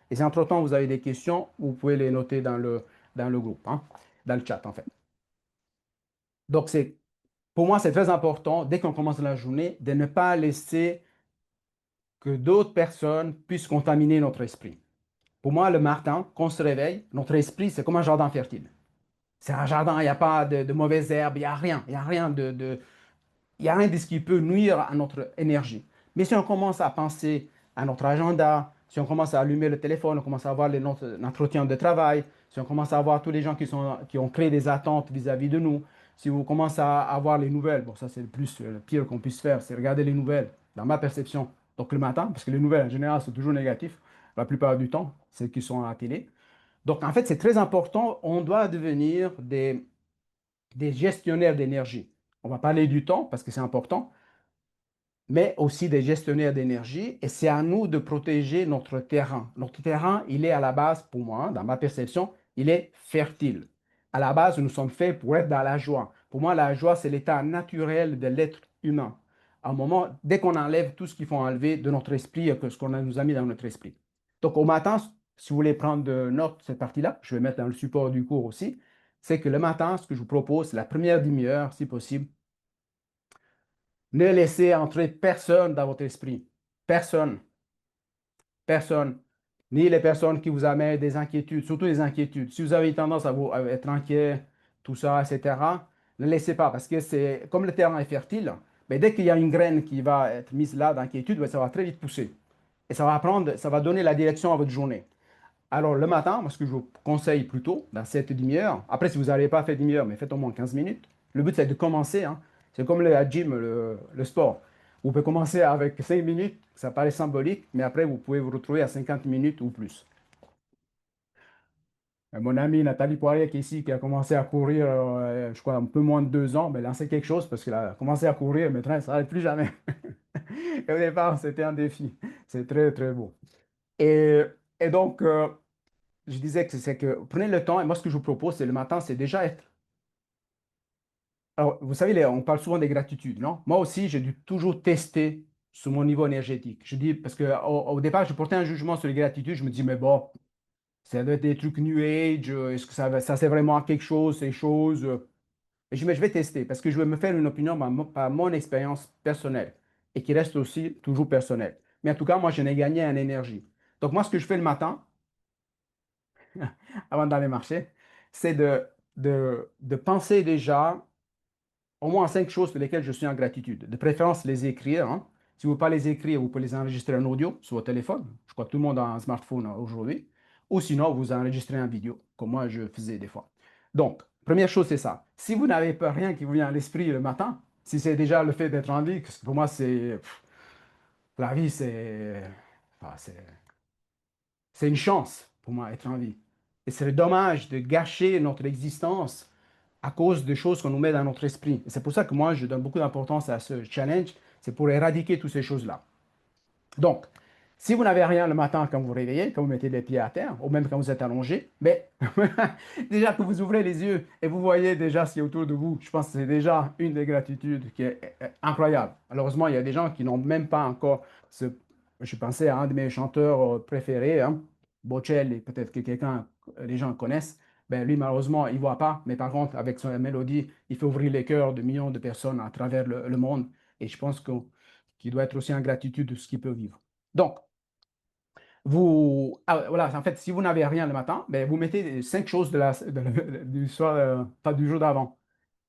Et si entre-temps, vous avez des questions, vous pouvez les noter dans le groupe, hein, dans le chat, en fait. Donc, pour moi, c'est très important, dès qu'on commence la journée, de ne pas laisser que d'autres personnes puissent contaminer notre esprit. Pour moi, le matin, quand on se réveille, notre esprit, c'est comme un jardin fertile. C'est un jardin, il n'y a pas de mauvaises herbes, il n'y a rien. Il n'y a rien il y a rien de ce qui peut nuire à notre énergie. Mais si on commence à penser à notre agenda, si on commence à allumer le téléphone, on commence à voir notre entretien de travail, si on commence à voir tous les gens qui ont créé des attentes vis-à-vis de nous, si vous commencez à avoir les nouvelles, bon, ça c'est le pire qu'on puisse faire, c'est regarder les nouvelles, dans ma perception. Donc le matin, parce que les nouvelles en général sont toujours négatives, la plupart du temps, celles qui sont à la télé. Donc, en fait, c'est très important. On doit devenir des gestionnaires d'énergie. On va parler du temps parce que c'est important, mais aussi des gestionnaires d'énergie. Et c'est à nous de protéger notre terrain. Notre terrain, il est à la base, pour moi, dans ma perception, il est fertile. À la base, nous sommes faits pour être dans la joie. Pour moi, la joie, c'est l'état naturel de l'être humain. À un moment, dès qu'on enlève tout ce qu'il faut enlever de notre esprit, que ce qu'on nous a mis dans notre esprit. Donc, au matin, si vous voulez prendre de note cette partie-là, je vais mettre dans le support du cours aussi, c'est que le matin, ce que je vous propose, c'est la première demi-heure, si possible, ne laissez entrer personne dans votre esprit. Personne. Personne. Ni les personnes qui vous amènent des inquiétudes, surtout les inquiétudes. Si vous avez tendance à être inquiet, tout ça, etc., ne laissez pas parce que c'est comme le terrain est fertile, mais dès qu'il y a une graine qui va être mise là d'inquiétude, ben, ça va très vite pousser. Et ça va donner la direction à votre journée. Alors, le matin, moi, ce que je vous conseille plutôt, dans cette demi-heure, après, si vous n'arrivez pas à faire demi-heure, mais faites au moins 15 minutes, le but, c'est de commencer, hein. C'est comme le gym, le sport. Vous pouvez commencer avec 5 minutes, ça paraît symbolique, mais après, vous pouvez vous retrouver à 50 minutes ou plus. Mon amie Nathalie Poirier, qui est ici, qui a commencé à courir, je crois, un peu moins de 2 ans, mais elle en sait quelque chose parce qu'elle a commencé à courir, mais ça n'arrête plus jamais. Et au départ, c'était un défi. C'est très, très beau. Et, et donc, je disais que c'est que prenez le temps, et moi ce que je vous propose, c'est le matin, c'est déjà être. Alors, vous savez, on parle souvent des gratitudes, non? Moi aussi, j'ai dû toujours tester sur mon niveau énergétique. Je dis, parce que au départ, je portais un jugement sur les gratitudes, je me dis, mais bon, ça doit être des trucs New Age, est-ce que ça c'est vraiment quelque chose, ces choses? Et je dis, mais je vais tester, parce que je vais me faire une opinion par mon expérience personnelle, et qui reste aussi toujours personnelle. Mais en tout cas, moi, je n'ai gagné en énergie. Donc, moi, ce que je fais le matin, avant d'aller marcher, c'est de penser déjà au moins 5 choses pour lesquelles je suis en gratitude. De préférence, les écrire, hein. Si vous ne pouvez pas les écrire, vous pouvez les enregistrer en audio sur votre téléphone. Je crois que tout le monde a un smartphone aujourd'hui. Ou sinon, vous enregistrez en vidéo, comme moi je faisais des fois. Donc, première chose, c'est ça. Si vous n'avez pas rien qui vous vient à l'esprit le matin, si c'est déjà le fait d'être en vie, parce que pour moi, la vie, enfin, c'est une chance pour moi, être en vie. Et c'est dommage de gâcher notre existence à cause de choses qu'on nous met dans notre esprit. Et c'est pour ça que moi, je donne beaucoup d'importance à ce challenge. C'est pour éradiquer toutes ces choses-là. Donc, si vous n'avez rien le matin quand vous vous réveillez, quand vous mettez les pieds à terre, ou même quand vous êtes allongé, mais déjà que vous ouvrez les yeux et vous voyez déjà ce qui est autour de vous, je pense que c'est déjà une des gratitudes qui est incroyable. Malheureusement, il y a des gens qui n'ont même pas encore je pensais à un de mes chanteurs préférés, hein, Bocelli, peut-être que les gens connaissent. Ben, lui, malheureusement, il ne voit pas, mais par contre, avec sa mélodie, il fait ouvrir les cœurs de millions de personnes à travers le monde. Et je pense qu'il doit être aussi en gratitude de ce qu'il peut vivre. Donc, voilà, en fait, si vous n'avez rien le matin, ben, vous mettez 5 choses du soir, pas du jour d'avant.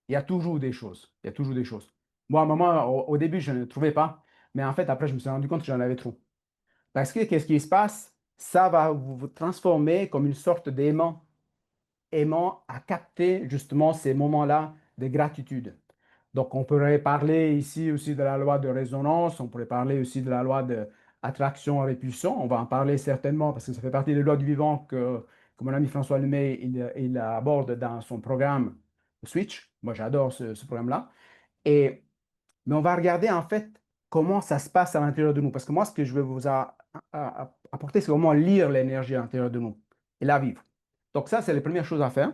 Il y a toujours des choses. Il y a toujours des choses. Moi, à un moment, au début, je ne trouvais pas, mais en fait, après, je me suis rendu compte que j'en avais trop. Parce que qu'est-ce qui se passe? Ça va vous transformer comme une sorte aimant à capter justement ces moments-là de gratitude. Donc, on pourrait parler ici aussi de la loi de résonance, on pourrait parler aussi de la loi de attraction-répulsion. On va en parler certainement parce que ça fait partie des lois du vivant que mon ami François Lemay il aborde dans son programme Switch. Moi, j'adore ce programme-là. Et, mais on va regarder en fait comment ça se passe à l'intérieur de nous. Parce que moi, ce que je vais vous apporter, c'est comment lire l'énergie à l'intérieur de nous et la vivre. Donc, ça, c'est les premières choses à faire.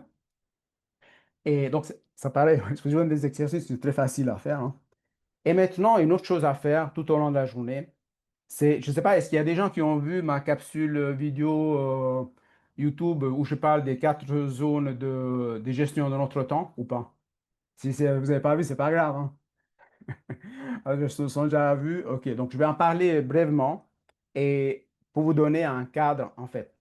Et donc, ça paraît, excusez-moi, des exercices, c'est très facile à faire, hein. Et maintenant, une autre chose à faire tout au long de la journée, c'est, je ne sais pas, est-ce qu'il y a des gens qui ont vu ma capsule vidéo YouTube où je parle des 4 zones de gestion de notre temps ou pas? Si vous n'avez pas vu, c'est pas grave, hein. Alors, je sont déjà vus. OK, donc je vais en parler brièvement et pour vous donner un cadre, en fait.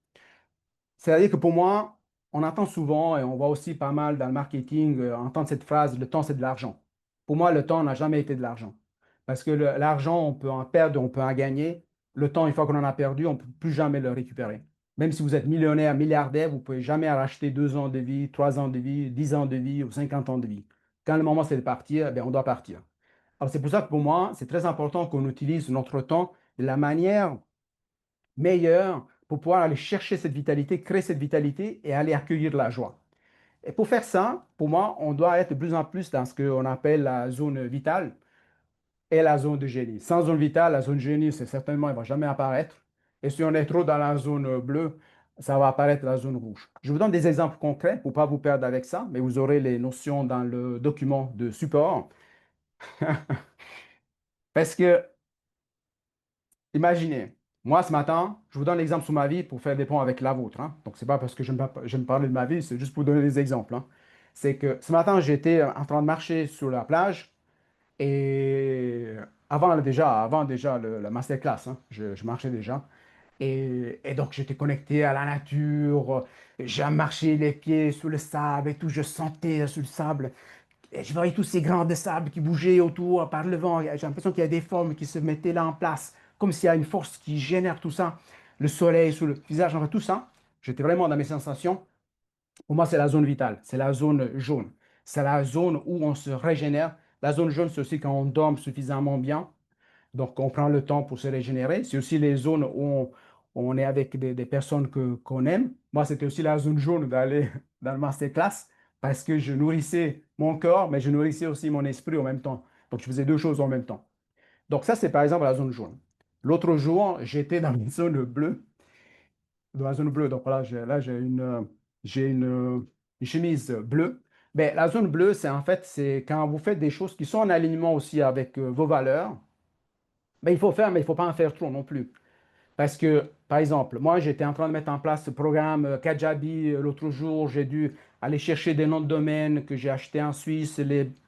C'est-à-dire que pour moi, on entend souvent et on voit aussi pas mal dans le marketing entendre cette phrase, le temps, c'est de l'argent. Pour moi, le temps n'a jamais été de l'argent. Parce que l'argent, on peut en perdre, on peut en gagner. Le temps, une fois qu'on en a perdu, on ne peut plus jamais le récupérer. Même si vous êtes millionnaire, milliardaire, vous ne pouvez jamais racheter 2 ans de vie, 3 ans de vie, 10 ans de vie ou 50 ans de vie. Quand le moment c'est de partir, eh bien, on doit partir. Alors c'est pour ça que pour moi, c'est très important qu'on utilise notre temps de la manière meilleur pour pouvoir aller chercher cette vitalité, créer cette vitalité et aller accueillir la joie. Et pour faire ça, pour moi, on doit être de plus en plus dans ce qu'on appelle la zone vitale et la zone de génie. Sans zone vitale, la zone génie, c'est certainement, elle ne va jamais apparaître. Et si on est trop dans la zone bleue, ça va apparaître la zone rouge. Je vous donne des exemples concrets pour ne pas vous perdre avec ça, mais vous aurez les notions dans le document de support. Parce que imaginez, moi ce matin, je vous donne l'exemple sur ma vie pour faire des ponts avec la vôtre, hein. Donc, c'est pas parce que j'aime parler de ma vie, c'est juste pour donner des exemples, hein. C'est que ce matin, j'étais en train de marcher sur la plage et avant déjà la masterclass, hein, je marchais déjà. Et donc, j'étais connecté à la nature, j'ai marché les pieds sous le sable et tout, je sentais sur le sable. Et je voyais tous ces grains de sable qui bougeaient autour par le vent. J'ai l'impression qu'il y a des formes qui se mettaient là en place, comme s'il y a une force qui génère tout ça. Le soleil sous le visage, enfin tout ça. J'étais vraiment dans mes sensations. Pour moi, c'est la zone vitale, c'est la zone jaune. C'est la zone où on se régénère. La zone jaune, c'est aussi quand on dort suffisamment bien. Donc, on prend le temps pour se régénérer. C'est aussi les zones où on est avec des personnes qu'on aime. Moi, c'était aussi la zone jaune d'aller dans le masterclass parce que je nourrissais mon corps, mais je nourrissais aussi mon esprit en même temps. Donc, je faisais 2 choses en même temps. Donc, ça, c'est par exemple la zone jaune. L'autre jour, j'étais dans une zone bleue. Dans la zone bleue, donc voilà, là, j'ai une chemise bleue. Mais la zone bleue, c'est en fait, c'est quand vous faites des choses qui sont en alignement aussi avec vos valeurs. Ben, il faut faire, mais il ne faut pas en faire trop non plus. Parce que, par exemple, moi, j'étais en train de mettre en place ce programme Kajabi l'autre jour. J'ai dû aller chercher des noms de domaine que j'ai achetés en Suisse.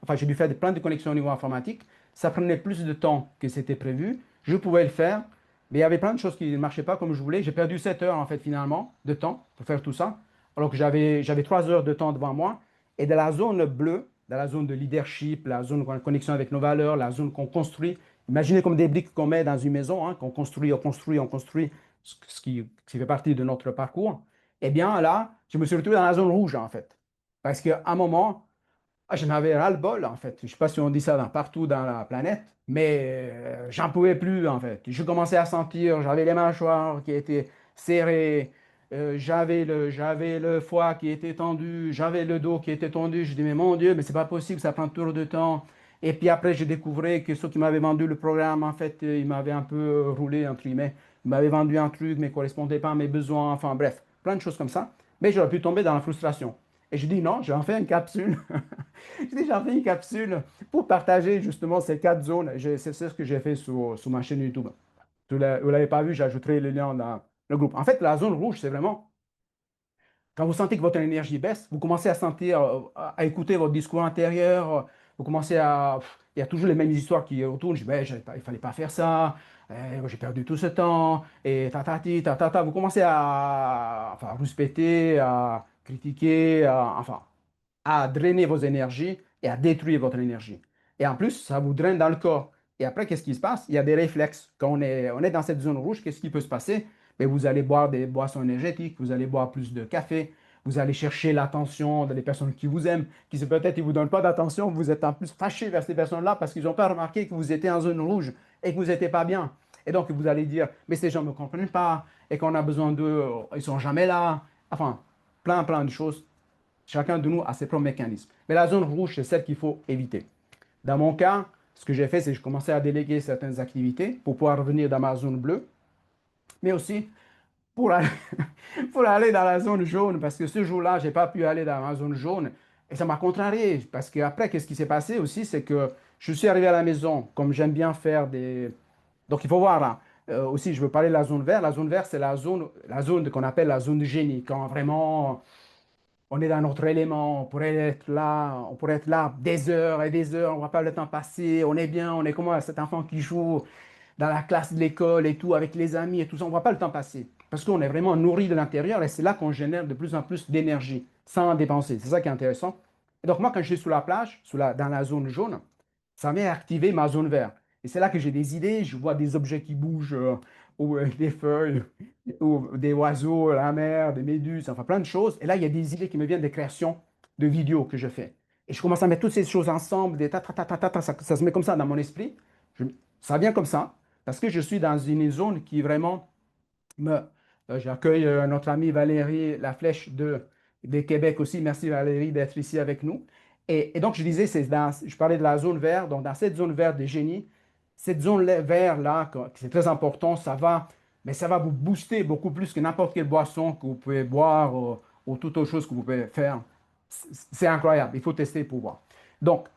Enfin, j'ai dû faire plein de connexions au niveau informatique. Ça prenait plus de temps que c'était prévu. Je pouvais le faire, mais il y avait plein de choses qui ne marchaient pas comme je voulais. J'ai perdu 7 heures, en fait, finalement, de temps pour faire tout ça. Alors que j'avais 3 heures de temps devant moi. Et de la zone bleue, dans la zone de leadership, la zone de connexion avec nos valeurs, la zone qu'on construit. Imaginez comme des briques qu'on met dans une maison, hein, qu'on construit, on construit, on construit, ce qui fait partie de notre parcours. Eh bien, là, je me suis retrouvé dans la zone rouge, en fait. Parce qu'à un moment, j'en avais ras-le-bol, en fait. Je ne sais pas si on dit ça partout dans la planète, mais j'en pouvais plus, en fait. Je commençais à sentir, j'avais les mâchoires qui étaient serrées, j'avais le foie qui était tendu, j'avais le dos qui était tendu. Je dis, mais mon Dieu, mais c'est pas possible, ça prend toujours de temps. Et puis après, je découvrais que ceux qui m'avaient vendu le programme, en fait, ils m'avaient un peu roulé, entre guillemets. Ils m'avaient vendu un truc, mais ne correspondait pas à mes besoins. Enfin, bref, plein de choses comme ça. Mais j'aurais pu tomber dans la frustration. Et je dis, non, j'en fais une capsule. J'ai déjà fait une capsule pour partager justement ces 4 zones. C'est ce que j'ai fait sur ma chaîne YouTube. Si vous ne l'avez pas vu, j'ajouterai le lien dans le groupe. En fait, la zone rouge, c'est vraiment quand vous sentez que votre énergie baisse, vous commencez à sentir, à écouter votre discours intérieur, vous commencez à... Il y a toujours les mêmes histoires qui retournent. Je dis, ben, il ne fallait pas faire ça, j'ai perdu tout ce temps, et tatati, tatata. Vous commencez enfin, à rouspéter, à critiquer, à drainer vos énergies et à détruire votre énergie. Et en plus, ça vous draine dans le corps. Et après, qu'est-ce qui se passe? Il y a des réflexes. Quand on est dans cette zone rouge, qu'est-ce qui peut se passer? Mais vous allez boire des boissons énergétiques, vous allez boire plus de café, vous allez chercher l'attention des personnes qui vous aiment, qui peut-être ne vous donnent pas d'attention, vous êtes en plus fâché vers ces personnes-là parce qu'ils n'ont pas remarqué que vous étiez en zone rouge et que vous n'étiez pas bien. Et donc, vous allez dire, mais ces gens ne me comprennent pas et qu'on a besoin d'eux, ils ne sont jamais là. Enfin, plein de choses. Chacun de nous a ses propres mécanismes. Mais la zone rouge, c'est celle qu'il faut éviter. Dans mon cas, ce que j'ai fait, c'est que je commençais à déléguer certaines activités pour pouvoir revenir dans ma zone bleue, mais aussi pour aller, pour aller dans la zone jaune, parce que ce jour-là, je n'ai pas pu aller dans ma zone jaune. Et ça m'a contrarié, parce qu'après, qu'est-ce qui s'est passé aussi, c'est que je suis arrivé à la maison, comme j'aime bien faire des... Donc, il faut voir là. Aussi, je veux parler de la zone verte. La zone verte, c'est la zone qu'on appelle la zone de génie, quand vraiment on est dans notre élément, on pourrait être là des heures et des heures, on ne voit pas le temps passer, on est bien, on est comme cet enfant qui joue dans la classe de l'école et tout, avec les amis et tout ça, on ne voit pas le temps passer. Parce qu'on est vraiment nourri de l'intérieur et c'est là qu'on génère de plus en plus d'énergie sans en dépenser. C'est ça qui est intéressant. Et donc moi, quand je suis sous la plage, dans la zone jaune, ça vient activer ma zone verte. Et c'est là que j'ai des idées, je vois des objets qui bougent, ou des feuilles, ou des oiseaux, la mer, des méduses, enfin plein de choses. Et là, il y a des idées qui me viennent des créations de vidéos que je fais. Et je commence à mettre toutes ces choses ensemble, des ça se met comme ça dans mon esprit. Je- Ça vient comme ça, parce que je suis dans une zone qui vraiment me... J'accueille notre amie Valérie La Flèche de Québec aussi. Merci Valérie d'être ici avec nous. Et donc, je disais, je parlais de la zone verte. Donc, dans cette zone verte des génies, cette zone verte là, c'est très important, mais ça va vous booster beaucoup plus que n'importe quelle boisson que vous pouvez boire ou toute autre chose que vous pouvez faire. C'est incroyable. Il faut tester pour voir. Donc,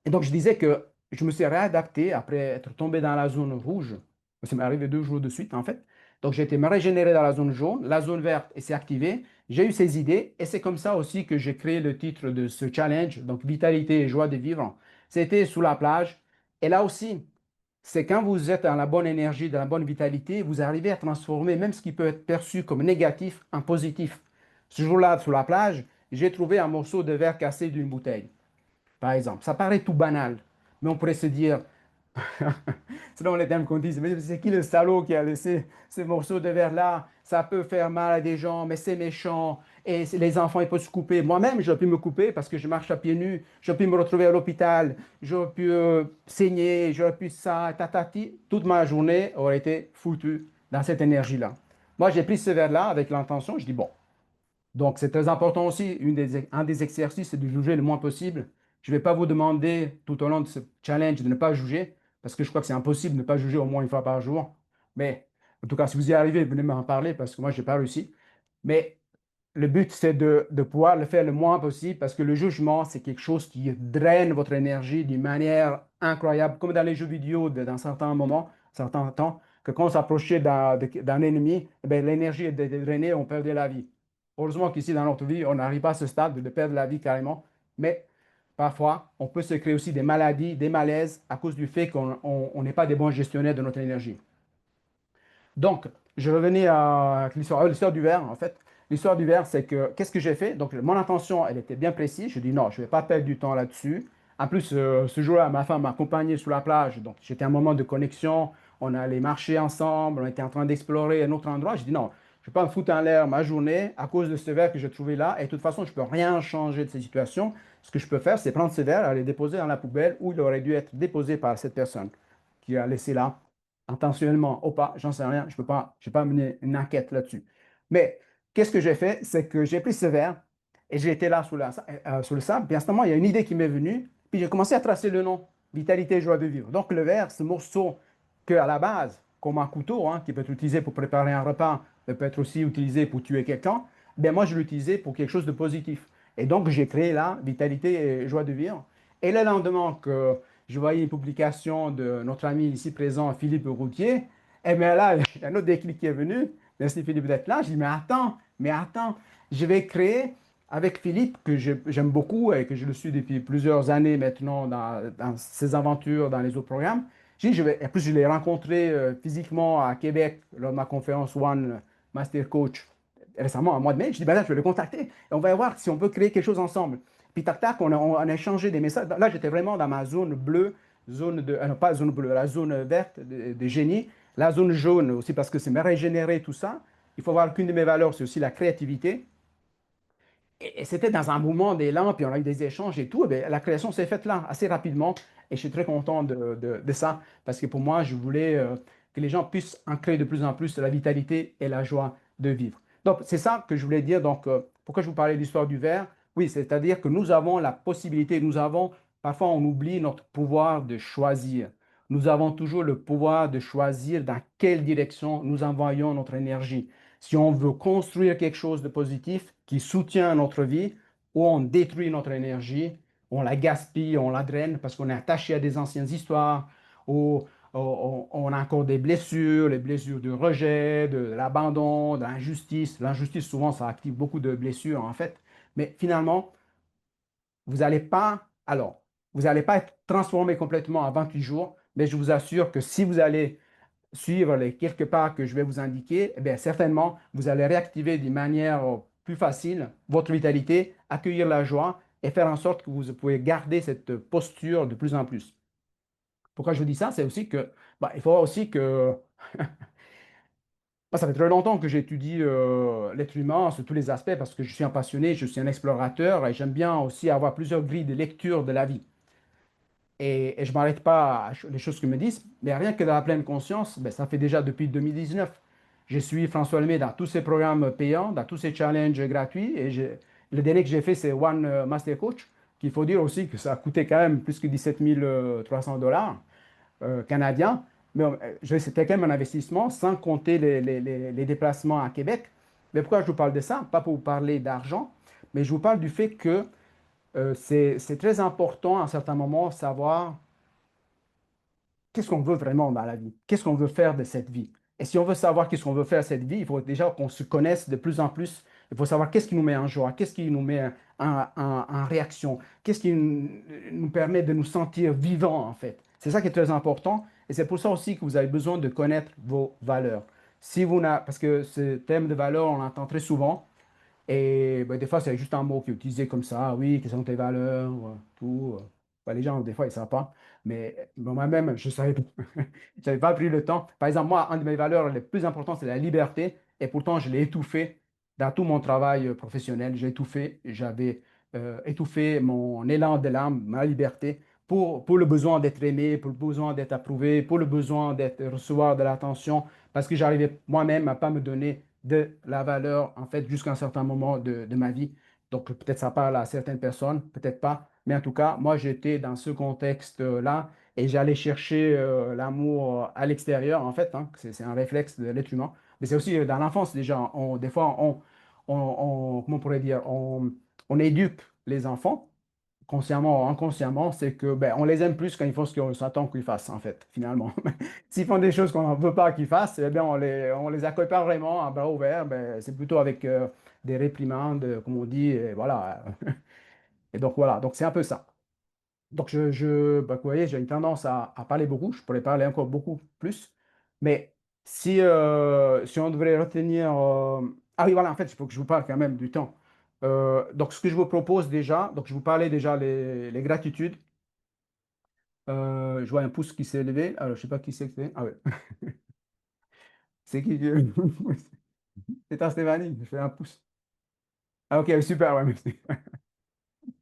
et donc, je disais que je me suis réadapté après être tombé dans la zone rouge. Ça m'est arrivé 2 jours de suite, en fait. Donc, j'ai été me régénérer dans la zone jaune. La zone verte s'est activée. J'ai eu ces idées. Et c'est comme ça aussi que j'ai créé le titre de ce challenge. Donc, vitalité et joie de vivre. C'était sous la plage. Et là aussi, c'est quand vous êtes dans la bonne énergie, dans la bonne vitalité, vous arrivez à transformer même ce qui peut être perçu comme négatif en positif. Ce jour-là, sous la plage, j'ai trouvé un morceau de verre cassé d'une bouteille par exemple. Ça paraît tout banal, mais on pourrait se dire, selon les termes qu'on dit, mais c'est qui le salaud qui a laissé ce morceau de verre-là? Ça peut faire mal à des gens, mais c'est méchant. Et les enfants, ils peuvent se couper. Moi-même, j'aurais pu me couper parce que je marche à pieds nus. J'aurais pu me retrouver à l'hôpital. J'aurais pu saigner. J'aurais pu ça, tatati. Toute ma journée aurait été foutue dans cette énergie-là. Moi, j'ai pris ce verre-là avec l'intention. Je dis, bon, donc, c'est très important aussi. Un des exercices, c'est de juger le moins possible. Je ne vais pas vous demander tout au long de ce challenge de ne pas juger, parce que je crois que c'est impossible de ne pas juger au moins une fois par jour. Mais en tout cas, si vous y arrivez, venez m'en parler, parce que moi, je n'ai pas réussi. Mais le but, c'est de pouvoir le faire le moins possible, parce que le jugement, c'est quelque chose qui draine votre énergie d'une manière incroyable, comme dans les jeux vidéo, dans certains moments, certains temps, que quand on s'approchait d'un ennemi, eh bien, l'énergie est drainée, on perdait la vie. Heureusement qu'ici, dans notre vie, on n'arrive pas à ce stade de perdre la vie carrément, mais parfois, on peut se créer aussi des maladies, des malaises à cause du fait qu'on n'est pas des bons gestionnaires de notre énergie. Donc, je revenais à l'histoire du verre, en fait. L'histoire du verre, c'est que, qu'est-ce que j'ai fait? Donc, mon intention, elle était bien précise. Je dis non, je ne vais pas perdre du temps là-dessus. En plus, ce jour-là, ma femme m'a accompagné sur la plage. Donc, c'était un moment de connexion. On allait marcher ensemble. On était en train d'explorer un autre endroit. Je dis non, je ne vais pas me foutre en l'air ma journée à cause de ce verre que j'ai trouvé là. Et de toute façon, je ne peux rien changer de cette situation. Ce que je peux faire, c'est prendre ce verre, aller le déposer dans la poubelle où il aurait dû être déposé par cette personne qui a laissé là intentionnellement ou pas, j'en sais rien, je peux pas, je n'ai pas mené une enquête là-dessus. Mais qu'est-ce que j'ai fait? C'est que j'ai pris ce verre et j'ai été là sous le sable. Puis à ce moment, il y a une idée qui m'est venue. Puis j'ai commencé à tracer le nom, Vitalité, joie de vivre. Donc le verre, ce morceau que à la base, comme un couteau, hein, qui peut être utilisé pour préparer un repas, mais peut être aussi utilisé pour tuer quelqu'un, ben moi je l'utilisais pour quelque chose de positif. Et donc j'ai créé là, Vitalité et joie de vivre. Et le lendemain que je voyais une publication de notre ami ici présent, Philippe Routier, Et bien là, il y a un autre déclic qui est venu. Merci Philippe d'être là. Je dis, mais attends, je vais créer avec Philippe, que j'aime beaucoup et que je le suis depuis plusieurs années maintenant dans ses aventures, dans les autres programmes. J'ai dit, et plus je l'ai rencontré physiquement à Québec lors de ma conférence One Master Coach récemment, en mois de mai. Je dis, ben là, je vais le contacter et on va voir si on peut créer quelque chose ensemble. Puis tac, tac, on a échangé des messages. Là, j'étais vraiment dans ma zone bleue, non, pas zone bleue, la zone verte de génie, la zone jaune aussi parce que c'est me régénérer tout ça. Il faut voir qu'une de mes valeurs, c'est aussi la créativité. Et c'était dans un mouvement d'élan, puis on a eu des échanges et tout. Et bien, la création s'est faite là, assez rapidement. Et je suis très content de ça, parce que pour moi, je voulais que les gens puissent en créer de plus en plus la vitalité et la joie de vivre. Donc, c'est ça que je voulais dire. Donc, pourquoi je vous parlais de l'histoire du verre? Oui, c'est-à-dire que nous avons la possibilité, parfois on oublie notre pouvoir de choisir. Nous avons toujours le pouvoir de choisir dans quelle direction nous envoyons notre énergie. Si on veut construire quelque chose de positif qui soutient notre vie, ou on détruit notre énergie, on la gaspille, on la draine parce qu'on est attaché à des anciennes histoires, ou on a encore des blessures, les blessures de rejet, de l'abandon, de l'injustice. L'injustice, souvent, ça active beaucoup de blessures, en fait. Mais finalement, vous n'allez pas, alors, vous n'allez pas être transformé complètement en 28 jours, mais je vous assure que si vous allez suivre les quelques pas que je vais vous indiquer, eh bien, certainement, vous allez réactiver d'une manière plus facile votre vitalité, accueillir la joie et faire en sorte que vous pouvez garder cette posture de plus en plus. Pourquoi je vous dis ça? C'est aussi que, bah, il faut voir aussi que moi, ça fait très longtemps que j'étudie l'être humain sous tous les aspects parce que je suis un passionné, je suis un explorateur et j'aime bien aussi avoir plusieurs grilles de lecture de la vie. Et je ne m'arrête pas à les choses qu'ils me disent, mais rien que dans la pleine conscience, ben, ça fait déjà depuis 2019. Je suis François Lemay dans tous ces programmes payants, dans tous ces challenges gratuits. Le dernier que j'ai fait, c'est One Master Coach, qu'il faut dire aussi que ça a coûté quand même plus que 17 300 dollars canadiens. Mais c'était quand même un investissement sans compter les déplacements à Québec. Mais pourquoi je vous parle de ça? Pas pour vous parler d'argent, mais je vous parle du fait que c'est très important à un certain moment de savoir qu'est-ce qu'on veut vraiment dans la vie, qu'est-ce qu'on veut faire de cette vie. Et si on veut savoir qu'est-ce qu'on veut faire de cette vie, il faut déjà qu'on se connaisse de plus en plus. Il faut savoir qu'est-ce qui nous met en joie, qu'est-ce qui nous met en réaction, qu'est-ce qui nous permet de nous sentir vivants en fait. C'est ça qui est très important. Et c'est pour ça aussi que vous avez besoin de connaître vos valeurs. Si vous n'a- Parce que ce thème de valeurs, on l'entend très souvent. Et ben, des fois, c'est juste un mot qui est utilisé comme ça. Ah oui, quelles sont tes valeurs, tout. Ben, les gens, des fois, ils ne savent pas. Mais moi-même, je ne savais pas. Je n'avais pas pris le temps. Par exemple, moi, une de mes valeurs les plus importantes, c'est la liberté. Et pourtant, je l'ai étouffé dans tout mon travail professionnel. J'ai étouffé. J'avais étouffé mon élan de l'âme, ma liberté, pour le besoin d'être aimé, pour le besoin d'être approuvé, pour le besoin d'être recevoir de l'attention, parce que j'arrivais moi-même à ne pas me donner de la valeur, en fait, jusqu'à un certain moment de ma vie. Donc, peut-être ça parle à certaines personnes, peut-être pas. Mais en tout cas, moi, j'étais dans ce contexte-là et j'allais chercher l'amour à l'extérieur, en fait. Hein. C'est un réflexe de l'être humain. Mais c'est aussi dans l'enfance, déjà. Des fois, comment on pourrait dire, on éduque les enfants, consciemment ou inconsciemment, c'est que ben, on les aime plus quand ils font ce qu'on s'attend qu'ils fassent, en fait, finalement. S'ils font des choses qu'on ne veut pas qu'ils fassent, eh bien, on les accueille pas vraiment à bras ouverts. Ben, c'est plutôt avec des réprimandes, comme on dit, et voilà. Et donc, voilà. Donc, c'est un peu ça. Donc, ben, vous voyez, j'ai une tendance à parler beaucoup. Je pourrais parler encore beaucoup plus. Mais si on devrait retenir... Ah oui, voilà, en fait, il faut que je vous parle quand même du temps. Donc, ce que je vous propose déjà, donc je vous parlais déjà les gratitudes. Je vois un pouce qui s'est levé. Alors, je ne sais pas qui c'est que c'est. Ah oui. C'est qui? C'est un Stéphanie. Je fais un pouce. Ah ok, super, ouais, merci.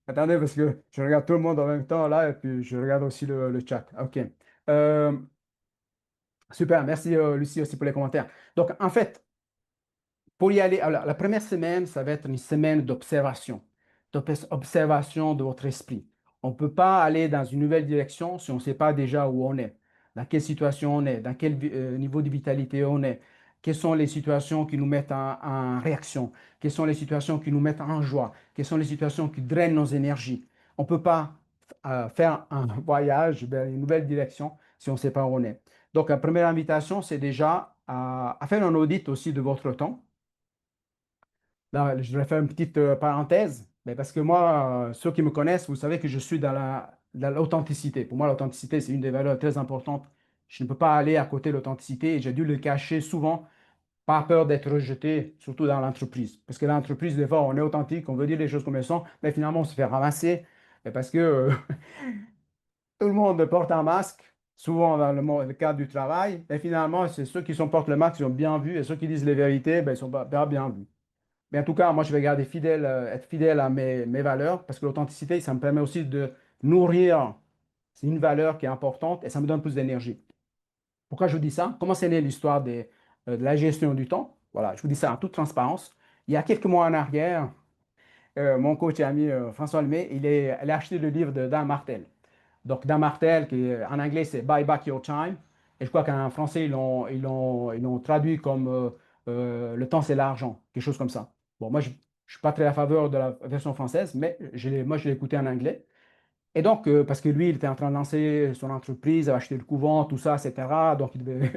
Attendez, parce que je regarde tout le monde en même temps là, et puis je regarde aussi le chat. Ok. Euh, Super, merci Lucie aussi pour les commentaires. Donc, en fait, pour y aller, alors, la première semaine, ça va être une semaine d'observation de votre esprit. On ne peut pas aller dans une nouvelle direction si on ne sait pas déjà où on est, dans quelle situation on est, dans quel niveau de vitalité on est, quelles sont les situations qui nous mettent en réaction, quelles sont les situations qui nous mettent en joie, quelles sont les situations qui drainent nos énergies. On ne peut pas faire un voyage vers une nouvelle direction si on ne sait pas où on est. Donc, la première invitation, c'est déjà à faire un audit aussi de votre temps. Là, je vais faire une petite parenthèse, mais parce que moi, ceux qui me connaissent, vous savez que je suis dans l'authenticité. Pour moi, l'authenticité, c'est une des valeurs très importantes. Je ne peux pas aller à côté de l'authenticité et j'ai dû le cacher souvent, pas peur d'être rejeté, surtout dans l'entreprise. Parce que l'entreprise, des fois, on est authentique, on veut dire les choses comme elles sont, mais finalement, on se fait ramasser parce que tout le monde porte un masque, souvent dans le cadre du travail, et finalement, c'est ceux qui portent le masque qui sont bien vus et ceux qui disent les vérités, ben, ils sont pas bien vus. Mais en tout cas, moi, je vais garder fidèle, être fidèle à mes valeurs parce que l'authenticité, ça me permet aussi de nourrir. C'est une valeur qui est importante et ça me donne plus d'énergie. Pourquoi je vous dis ça? Comment c'est né l'histoire de la gestion du temps? Voilà, je vous dis ça en toute transparence. Il y a quelques mois en arrière, mon coach et ami François Lemay, il a acheté le livre de Dan Martel. Donc, Dan Martel, en anglais, c'est Buy Back Your Time. Et je crois qu'en français, ils l'ont traduit comme Le temps, c'est l'argent, quelque chose comme ça. Bon, moi, je ne suis pas très à faveur de la version française, mais moi, je l'ai écouté en anglais. Et donc, parce que lui, il était en train de lancer son entreprise, acheter le couvent, tout ça, etc. Donc, il devait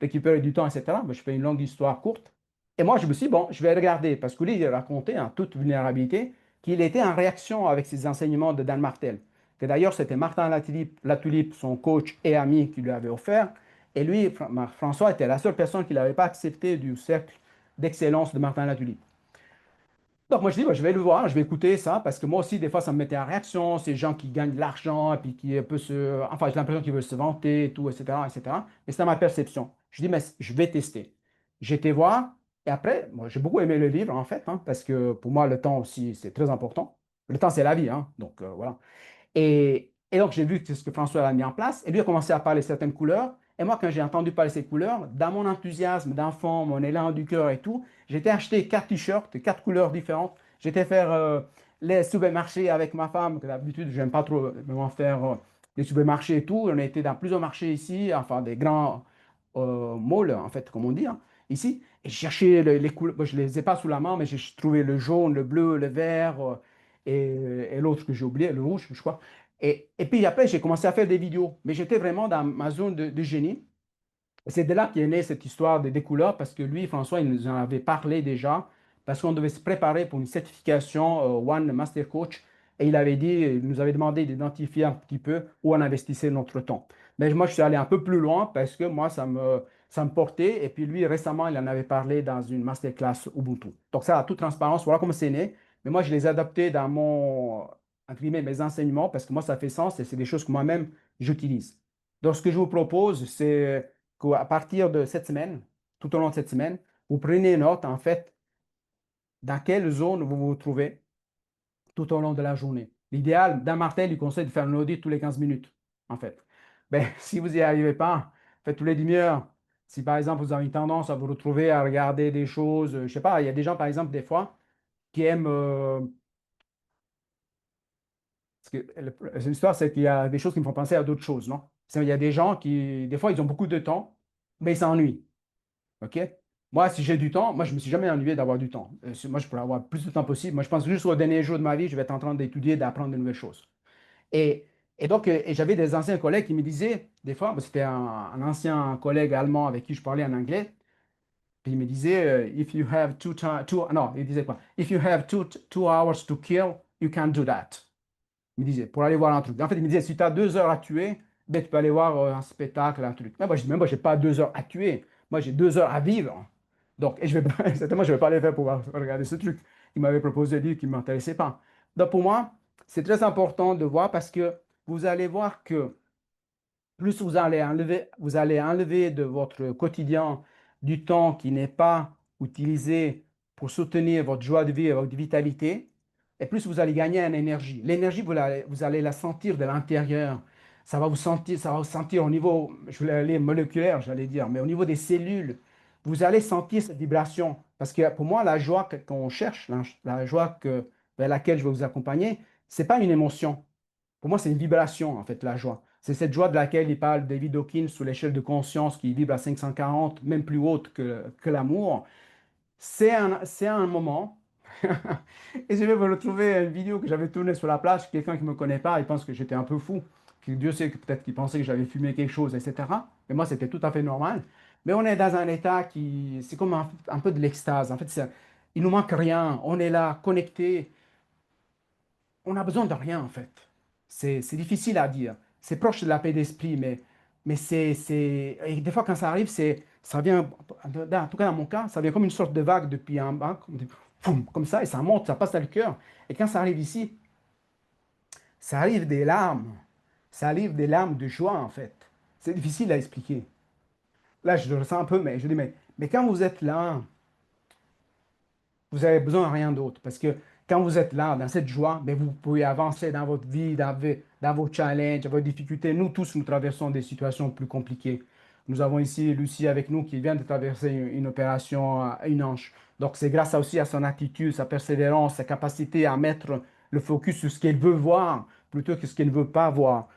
récupérer du temps, etc. Mais je fais une longue histoire courte. Et moi, je me suis dit, bon, je vais regarder, parce que lui, il racontait en toute vulnérabilité qu'il était en réaction avec ses enseignements de Dan Martel. Que d'ailleurs, c'était Martin Latulippe, son coach et ami, qui lui avait offert. Et lui, François, était la seule personne qui ne l'avait pas accepté du cercle d'excellence de Martin Latulippe. Donc, moi, je dis, bah, je vais le voir, je vais écouter ça, parce que moi aussi, des fois, ça me mettait en réaction, ces gens qui gagnent de l'argent, et puis qui peut se... Enfin, j'ai l'impression qu'ils veulent se vanter, et tout, etc., etc. Et c'est ma perception. Je dis, mais je vais tester. J'ai été voir, et après, moi, j'ai beaucoup aimé le livre, en fait, hein, parce que pour moi, le temps aussi, c'est très important. Le temps, c'est la vie, hein, donc voilà. Et donc, j'ai vu ce que François a mis en place. Et lui a commencé à parler certaines couleurs. Et moi, quand j'ai entendu parler de ces couleurs, dans mon enthousiasme d'enfant, mon élan du cœur et tout, j'étais acheté 4 t-shirts, 4 couleurs différentes. J'étais faire les supermarchés avec ma femme, que d'habitude, je n'aime pas trop vraiment faire les supermarchés et tout. On a été dans plusieurs marchés ici, enfin des grands malls, en fait, comme on dit, hein, ici. Et j'ai cherché les couleurs. Bon, je ne les ai pas sous la main, mais j'ai trouvé le jaune, le bleu, le vert et l'autre que j'ai oublié, le rouge, je crois. Et puis après, j'ai commencé à faire des vidéos. Mais j'étais vraiment dans ma zone de génie. C'est de là qu'est née cette histoire des couleurs, parce que lui, François, il nous en avait parlé déjà, parce qu'on devait se préparer pour une certification One Master Coach. Et il avait dit, il nous avait demandé d'identifier un petit peu où on investissait notre temps. Mais moi, je suis allé un peu plus loin parce que moi, ça me portait. Et puis lui, récemment, il en avait parlé dans une masterclass Ubuntu. Donc ça, à toute transparence, voilà comment c'est né. Mais moi, je les ai adaptés dans entre guillemets, mes enseignements parce que moi, ça fait sens et c'est des choses que moi-même, j'utilise. Donc, ce que je vous propose, c'est qu'à partir de cette semaine, tout au long de cette semaine, vous prenez note, en fait, dans quelle zone vous vous trouvez tout au long de la journée. L'idéal, d'un Martel, il conseille de faire un audit tous les 15 minutes, en fait. Ben, si vous n'y arrivez pas, faites tous les demi-heures. Si, par exemple, vous avez une tendance à vous retrouver à regarder des choses, je ne sais pas, il y a des gens, par exemple, des fois, qui aiment... parce que l'histoire, c'est qu'il y a des choses qui me font penser à d'autres choses, non? Il y a des gens qui, des fois, ils ont beaucoup de temps, mais ils s'ennuient. OK? Moi, si j'ai du temps, moi, je ne me suis jamais ennuyé d'avoir du temps. Moi, je pourrais avoir plus de temps possible. Moi, je pense juste au dernier jour de ma vie, je vais être en train d'étudier, d'apprendre de nouvelles choses. Et donc, et j'avais des anciens collègues qui me disaient, des fois, c'était un ancien collègue allemand avec qui je parlais en anglais, puis il me disait, if you have non, il disait quoi? If you have two hours to kill, you can do that. Il me disait, pour aller voir un truc. En fait, il me disait, si tu as 2 heures à tuer, ben, tu peux aller voir un spectacle, un truc. Mais moi, je n'ai pas 2 heures à tuer. Moi, j'ai 2 heures à vivre. Donc, et je vais pas, certainement, je ne vais pas les faire pour regarder ce truc. Il m'avait proposé de dire qu'il ne m'intéressait pas. Donc, pour moi, c'est très important de voir parce que vous allez voir que plus vous allez enlever de votre quotidien du temps qui n'est pas utilisé pour soutenir votre joie de vivre, votre vitalité, et plus vous allez gagner en énergie. L'énergie, vous allez la sentir de l'intérieur. Ça va vous sentir au niveau, je voulais aller moléculaire, j'allais dire, mais au niveau des cellules, vous allez sentir cette vibration. Parce que pour moi, la joie qu'on cherche, la joie vers laquelle je vais vous accompagner, c'est pas une émotion. Pour moi, c'est une vibration, en fait, la joie. C'est cette joie de laquelle il parle David Hawkins sous l'échelle de conscience qui vibre à 540, même plus haute que l'amour. C'est un moment. Et je vais vous retrouver une vidéo que j'avais tournée sur la plage. Quelqu'un qui ne me connaît pas, il pense que j'étais un peu fou. Dieu sait que peut-être qu'il pensait que j'avais fumé quelque chose, etc. Mais moi, c'était tout à fait normal. Mais on est dans un état qui, c'est comme un peu de l'extase. En fait, il nous manque rien. On est là, connecté. On a besoin de rien, en fait. C'est difficile à dire. C'est proche de la paix d'esprit, mais et des fois, quand ça arrive, ça vient, en tout cas dans mon cas, ça vient comme une sorte de vague depuis en bas, comme ça, et ça monte, ça passe dans le cœur. Et quand ça arrive ici, ça arrive des larmes. Ça arrive des larmes de joie, en fait. C'est difficile à expliquer. Là, je le ressens un peu, mais je dis, mais quand vous êtes là, vous avez besoin de rien d'autre. Parce que quand vous êtes là, dans cette joie, ben, vous pouvez avancer dans votre vie, dans vos challenges, dans vos difficultés. Nous tous, nous traversons des situations plus compliquées. Nous avons ici Lucie avec nous qui vient de traverser une opération à une hanche. Donc, c'est grâce aussi à son attitude, sa persévérance, sa capacité à mettre le focus sur ce qu'elle veut voir plutôt que ce qu'elle ne veut pas voir.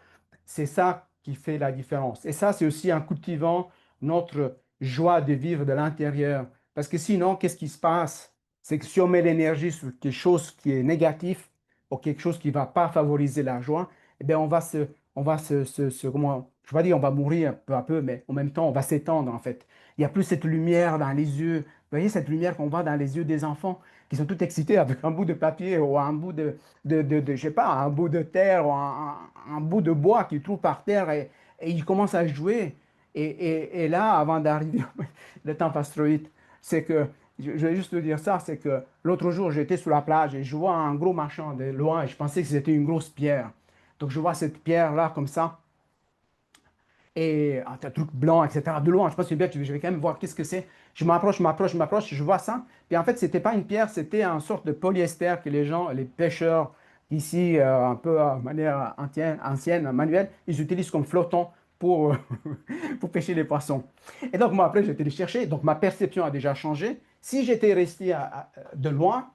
C'est ça qui fait la différence. Et ça, c'est aussi en cultivant notre joie de vivre de l'intérieur. Parce que sinon, qu'est-ce qui se passe? C'est que si on met l'énergie sur quelque chose qui est négatif ou quelque chose qui ne va pas favoriser la joie, eh bien, comment, je ne vais pas dire on va mourir peu à peu, mais en même temps, on va s'étendre en fait. Il n'y a plus cette lumière dans les yeux. Vous voyez cette lumière qu'on voit dans les yeux des enfants qui sont tout excités avec un bout de papier ou un bout je sais pas, un bout de terre ou un bout de bois qu'ils trouvent par terre et ils commencent à jouer. Et là, avant d'arriver, le temps passe trop vite, c'est que, je vais juste te dire ça, c'est que l'autre jour, j'étais sur la plage et je vois un gros marchand de loin et je pensais que c'était une grosse pierre. Donc je vois cette pierre-là comme ça et un truc blanc, etc. De loin, je pense que bien, je vais quand même voir qu'est-ce que c'est. Je m'approche, je vois ça. Puis en fait, c'était pas une pierre, c'était une sorte de polyester que les gens, les pêcheurs ici, un peu de manière ancienne, manuelle, ils utilisent comme flottant pour, pour pêcher les poissons. Et donc, moi, après, j'ai été les chercher. Donc, ma perception a déjà changé. Si j'étais resté de loin,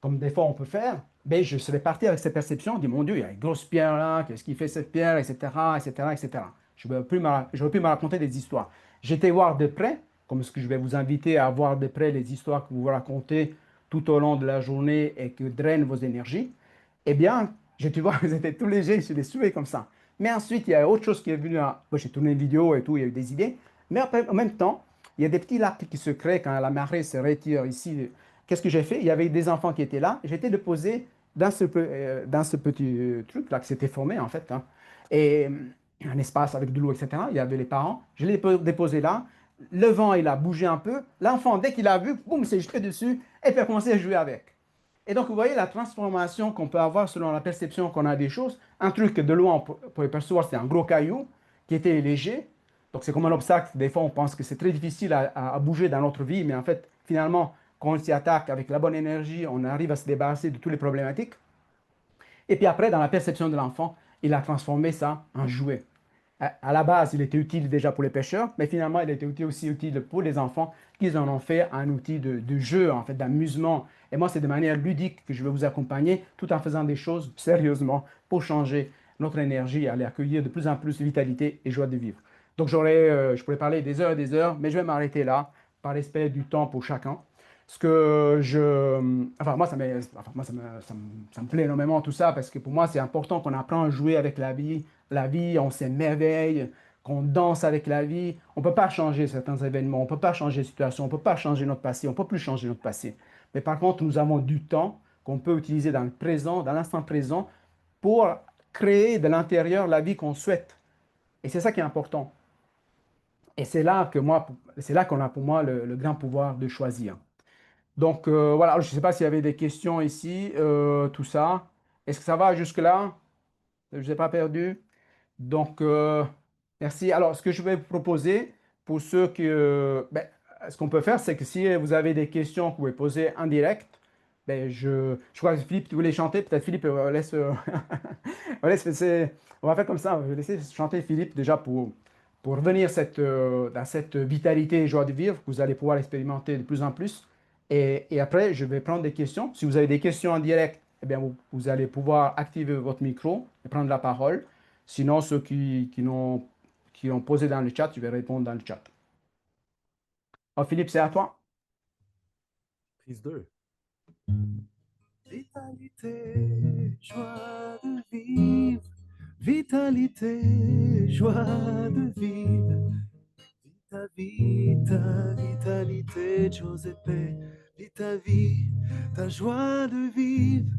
comme des fois on peut faire, ben, je serais parti avec cette perception, dit mon Dieu, il y a une grosse pierre là, qu'est-ce qui fait cette pierre, etc., etc., etc. J'aurais pu me raconter des histoires. J'étais voir de près, comme ce que je vais vous inviter à voir de près les histoires que vous vous racontez tout au long de la journée et que drainent vos énergies. Eh bien, j'ai pu voir que c'était tout léger, je les suivais comme ça. Mais ensuite, il y a autre chose qui est venu. Moi, j'ai tourné une vidéo et tout, il y a eu des idées. Mais après, en même temps, il y a des petits lacs qui se créent quand la marée se retire ici. Qu'est-ce que j'ai fait? Il y avait des enfants qui étaient là. J'ai été déposé dans ce petit truc-là qui s'était formé, en fait, hein. Et un espace avec de l'eau, etc. Il y avait les parents. Je l'ai déposé là. Le vent, il a bougé un peu. L'enfant, dès qu'il a vu, boum, s'est jeté dessus et puis a commencé à jouer avec. Et donc, vous voyez la transformation qu'on peut avoir selon la perception qu'on a des choses. Un truc que de loin, on peut percevoir, c'est un gros caillou qui était léger. Donc, c'est comme un obstacle. Des fois, on pense que c'est très difficile à bouger dans notre vie, mais en fait, finalement, quand on s'y attaque avec la bonne énergie, on arrive à se débarrasser de toutes les problématiques. Et puis après, dans la perception de l'enfant, il a transformé ça en jouet. À la base, il était utile déjà pour les pêcheurs, mais finalement, il était aussi utile pour les enfants qui en ont fait un outil de jeu, en fait, d'amusement. Et moi, c'est de manière ludique que je vais vous accompagner tout en faisant des choses sérieusement pour changer notre énergie et aller accueillir de plus en plus vitalité et joie de vivre. Donc, je pourrais parler des heures, mais je vais m'arrêter là par respect du temps pour chacun. Ce que enfin, moi, ça me plaît énormément tout ça parce que pour moi, c'est important qu'on apprend à jouer avec la vie, on s'émerveille, qu'on danse avec la vie. On ne peut pas changer certains événements, on ne peut pas changer les situations, on ne peut pas changer notre passé, on ne peut plus changer notre passé. Mais par contre, nous avons du temps qu'on peut utiliser dans le présent, dans l'instant présent, pour créer de l'intérieur la vie qu'on souhaite. Et c'est ça qui est important. Et c'est là qu'on a pour moi le grand pouvoir de choisir. Donc voilà, je ne sais pas s'il y avait des questions ici, tout ça. Est-ce que ça va jusque-là? Je ne vous ai pas perdu. Donc, merci. Alors, ce que je vais vous proposer, pour ceux ben, ce qu'on peut faire, c'est que si vous avez des questions que vous pouvez poser en direct, ben, je crois que Philippe, tu voulais chanter. Peut-être Philippe, on va faire comme ça. Je vais laisser chanter Philippe déjà pour revenir dans cette vitalité et joie de vivre que vous allez pouvoir expérimenter de plus en plus. Et après, je vais prendre des questions. Si vous avez des questions en direct, eh bien, vous allez pouvoir activer votre micro et prendre la parole. Sinon, ceux qui ont posé dans le chat, je vais répondre dans le chat. Oh, Philippe, c'est à toi. Prise 2. Vitalité, joie de vivre Vitalité, joie de vivre. Vita, vita, vitalité, Giuseppe. Vita, vie, ta joie de vivre.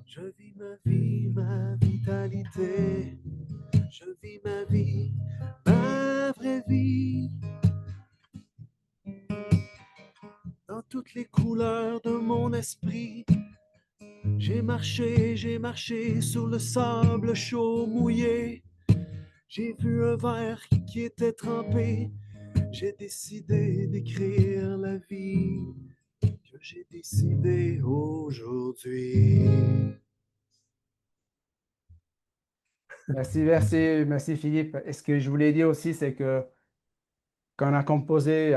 Je vis ma vitalité. Je vis ma vie, ma vraie vie. Dans toutes les couleurs de mon esprit. J'ai marché sur le sable chaud, mouillé. J'ai vu un verre qui était trempé. J'ai décidé d'écrire la vie que j'ai décidé aujourd'hui. Merci, merci, merci Philippe. Et ce que je voulais dire aussi, c'est que quand on a composé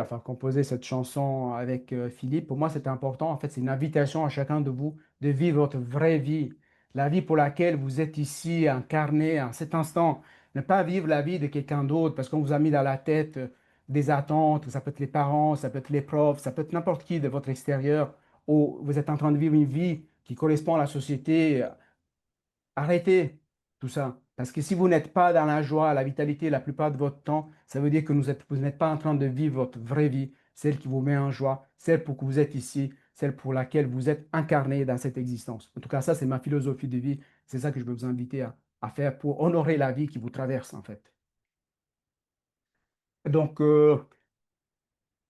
cette chanson avec Philippe, pour moi, c'était important. En fait, c'est une invitation à chacun de vous de vivre votre vraie vie, la vie pour laquelle vous êtes ici, incarné en cet instant. Ne pas vivre la vie de quelqu'un d'autre parce qu'on vous a mis dans la tête des attentes. Ça peut être les parents, ça peut être les profs, ça peut être n'importe qui de votre extérieur, où vous êtes en train de vivre une vie qui correspond à la société. Arrêtez tout ça. Parce que si vous n'êtes pas dans la joie, la vitalité la plupart de votre temps, ça veut dire que vous n'êtes pas en train de vivre votre vraie vie, celle qui vous met en joie, celle pour que vous êtes ici, celle pour laquelle vous êtes incarné dans cette existence. En tout cas, ça, c'est ma philosophie de vie. C'est ça que je veux vous inviter à faire pour honorer la vie qui vous traverse, en fait. Donc,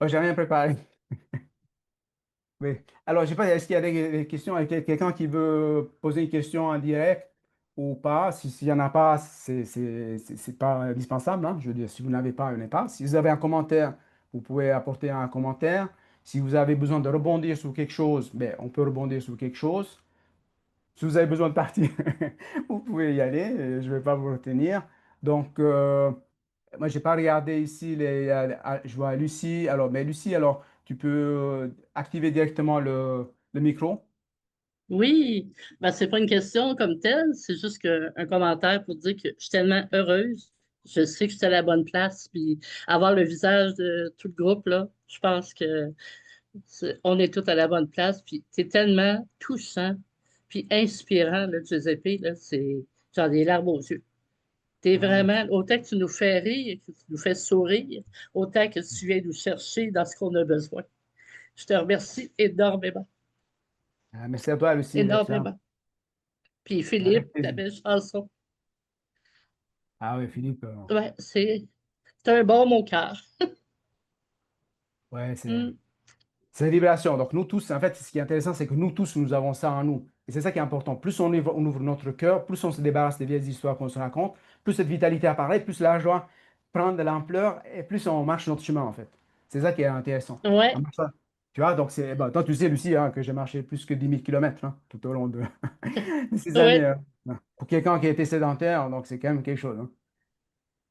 j'ai rien préparé. Oui. Alors, je sais pas, est-ce qu'il y a des questions? Quelqu'un qui veut poser une question en direct ou pas? S'il n'y en a pas, c'est pas indispensable, hein. Je veux dire, si vous n'avez pas, vous n'avez pas. Si vous avez un commentaire, vous pouvez apporter un commentaire. Si vous avez besoin de rebondir sur quelque chose, ben, on peut rebondir sur quelque chose. Si vous avez besoin de partir, vous pouvez y aller. Je ne vais pas vous retenir. Donc, moi, j'ai pas regardé ici. Je vois Lucie. Alors, mais Lucie, alors, tu peux activer directement le micro. Oui, ben, c'est pas une question comme telle, c'est juste un commentaire pour dire que je suis tellement heureuse. Je sais que je suis à la bonne place, puis avoir le visage de tout le groupe, là, je pense que on est tous à la bonne place, puis c'est tellement touchant, puis inspirant, là, Giuseppe, là, j'en ai les larmes aux yeux. T'es Ah, merci. vraiment, autant que tu nous fais rire, que tu nous fais sourire, autant que tu viens nous chercher dans ce qu'on a besoin. Je te remercie énormément, Ah, merci à toi, Lucie, d'être là. énormément. Puis Avec Philippe, ta plaisir. belle chanson. Ah oui, Philippe, Ouais, c'est un bon mon cœur. ouais, Mm. c'est la vibration. Donc, nous tous, en fait, ce qui est intéressant, c'est que nous tous, nous avons ça en nous. Et c'est ça qui est important. Plus on ouvre notre cœur, plus on se débarrasse des vieilles histoires qu'on se raconte, plus cette vitalité apparaît, plus la joie prend de l'ampleur et plus on marche notre chemin, en fait. C'est ça qui est intéressant. On Ouais, marche pas- Tu vois, donc c'est. Bon, toi, tu sais, Lucie, hein, que j'ai marché plus que 10 000 kilomètres tout au long de, de ces années. ouais, Pour quelqu'un qui a été sédentaire, donc c'est quand même quelque chose, hein.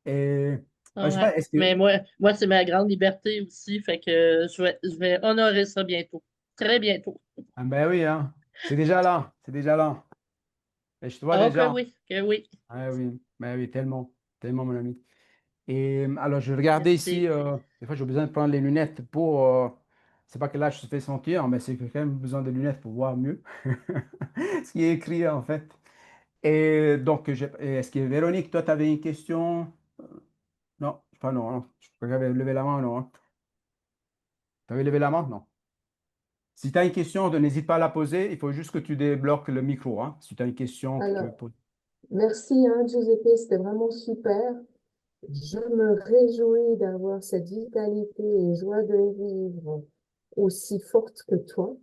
Et je sais ouais. pas, est-ce que. Mais moi, c'est ma grande liberté aussi, fait que je vais honorer ça bientôt. Très bientôt. Ah ben oui, hein, c'est déjà là. C'est déjà là. Et je te vois Oh que déjà. oui, que oui. Ah oui, ben oui, tellement, tellement, mon ami. Et alors, je regardais ici, Merci. des fois, j'ai besoin de prendre les lunettes pour. C'est pas que là, je se fais sentir, mais c'est que j'ai quand même besoin de lunettes pour voir mieux ce qui est écrit, en fait. Et donc, est-ce que Véronique, toi, tu avais une question? Non, pas non, non. Je crois que j'avais levé la main, non. Tu avais levé la main? Non. Si tu as une question, n'hésite pas à la poser. Il faut juste que tu débloques le micro, hein, si tu as une question que tu veux Alors, poser. merci, hein, Giuseppe, c'était vraiment super. Je me réjouis d'avoir cette vitalité et joie de vivre aussi forte que toi.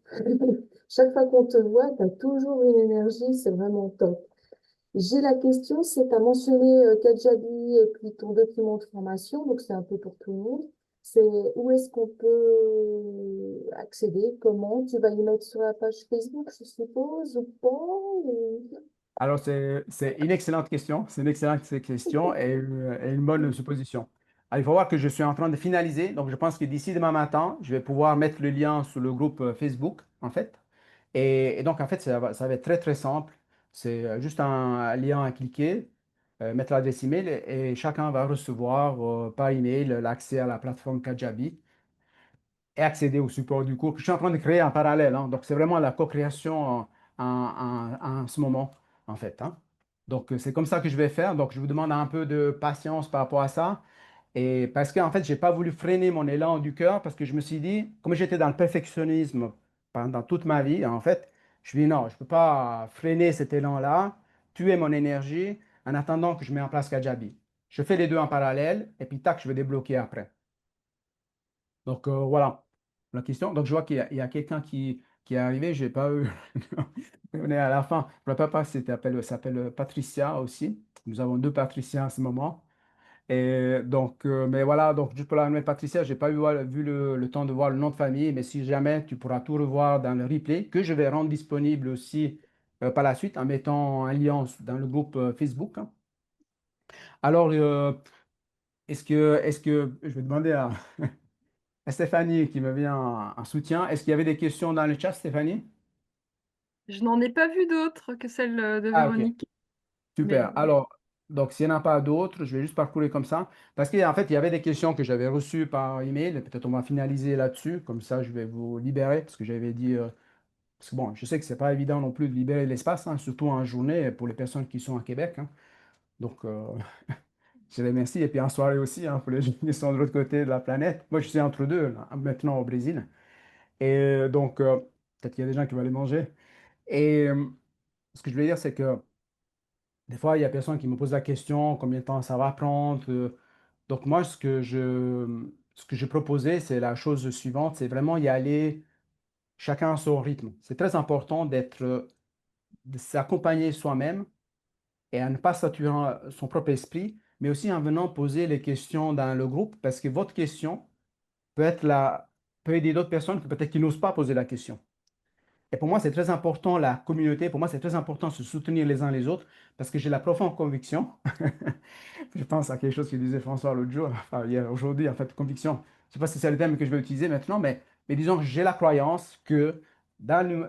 Chaque fois qu'on te voit, tu as toujours une énergie, c'est vraiment top. J'ai la question, c'est, tu as mentionné Kajabi et puis ton document de formation, donc c'est un peu pour tout le monde. C'est où est-ce qu'on peut accéder? Comment? Tu vas y mettre sur la page Facebook, je suppose, ou pas? Alors, c'est une excellente question. C'est une excellente question et une bonne supposition. Alors, il faut voir que je suis en train de finaliser. Donc, je pense que d'ici demain matin, je vais pouvoir mettre le lien sur le groupe Facebook, en fait. Et donc, en fait, ça va être très, très simple. C'est juste un lien à cliquer, mettre l'adresse email et chacun va recevoir par email l'accès à la plateforme Kajabi et accéder au support du cours que je suis en train de créer en parallèle, hein. Donc, c'est vraiment la co-création en ce moment, en fait, hein. Donc, c'est comme ça que je vais faire. Donc, je vous demande un peu de patience par rapport à ça. Et parce qu'en fait, j'ai pas voulu freiner mon élan du cœur parce que je me suis dit, comme j'étais dans le perfectionnisme pendant toute ma vie, en fait, je me dis non, je peux pas freiner cet élan-là, tuer mon énergie en attendant que je mette en place Kajabi. Je fais les deux en parallèle et puis tac, je vais débloquer après. Donc voilà la question. Donc je vois qu'il y a quelqu'un qui est arrivé, j'ai pas eu. On est à la fin. Le papa s'appelle Patricia aussi. Nous avons deux Patricia en ce moment. Et donc, mais voilà, donc juste pour la nouvelle Patricia, j'ai pas vu le temps de voir le nom de famille, mais si jamais tu pourras tout revoir dans le replay, que je vais rendre disponible aussi par la suite en mettant un lien dans le groupe Facebook, hein. Alors, je vais demander à Stéphanie qui me vient en soutien, est-ce qu'il y avait des questions dans le chat, Stéphanie? Je n'en ai pas vu d'autres que celle de Ah, ok. Véronique. Mais Super. Alors, donc, s'il n'y en a pas d'autres, je vais juste parcourir comme ça. Parce qu'en fait, il y avait des questions que j'avais reçues par email. Peut-être on va finaliser là-dessus. Comme ça, je vais vous libérer. Parce que j'avais dit. Parce que bon, je sais que c'est pas évident non plus de libérer l'espace, hein, surtout en journée pour les personnes qui sont à Québec, hein. Donc, je les remercie. Et puis en soirée aussi, hein, pour les gens qui sont de l'autre côté de la planète. Moi, je suis entre deux, là, maintenant au Brésil. Et donc, peut-être qu'il y a des gens qui vont aller manger. Et ce que je voulais dire, c'est que. Des fois, il y a personne qui me pose la question, combien de temps ça va prendre. Donc moi, ce que je proposais, c'est la chose suivante, c'est vraiment y aller chacun à son rythme. C'est très important de s'accompagner soi-même et à ne pas saturer son propre esprit, mais aussi en venant poser les questions dans le groupe, parce que votre question peut être peut aider d'autres personnes que peut-être qui n'osent pas poser la question. Et pour moi, c'est très important, la communauté, pour moi, c'est très important de se soutenir les uns les autres, parce que j'ai la profonde conviction. Je pense à quelque chose que disait François l'autre jour, enfin hier, aujourd'hui, en fait, conviction. Je ne sais pas si c'est le terme que je vais utiliser maintenant, mais disons que j'ai la croyance que dans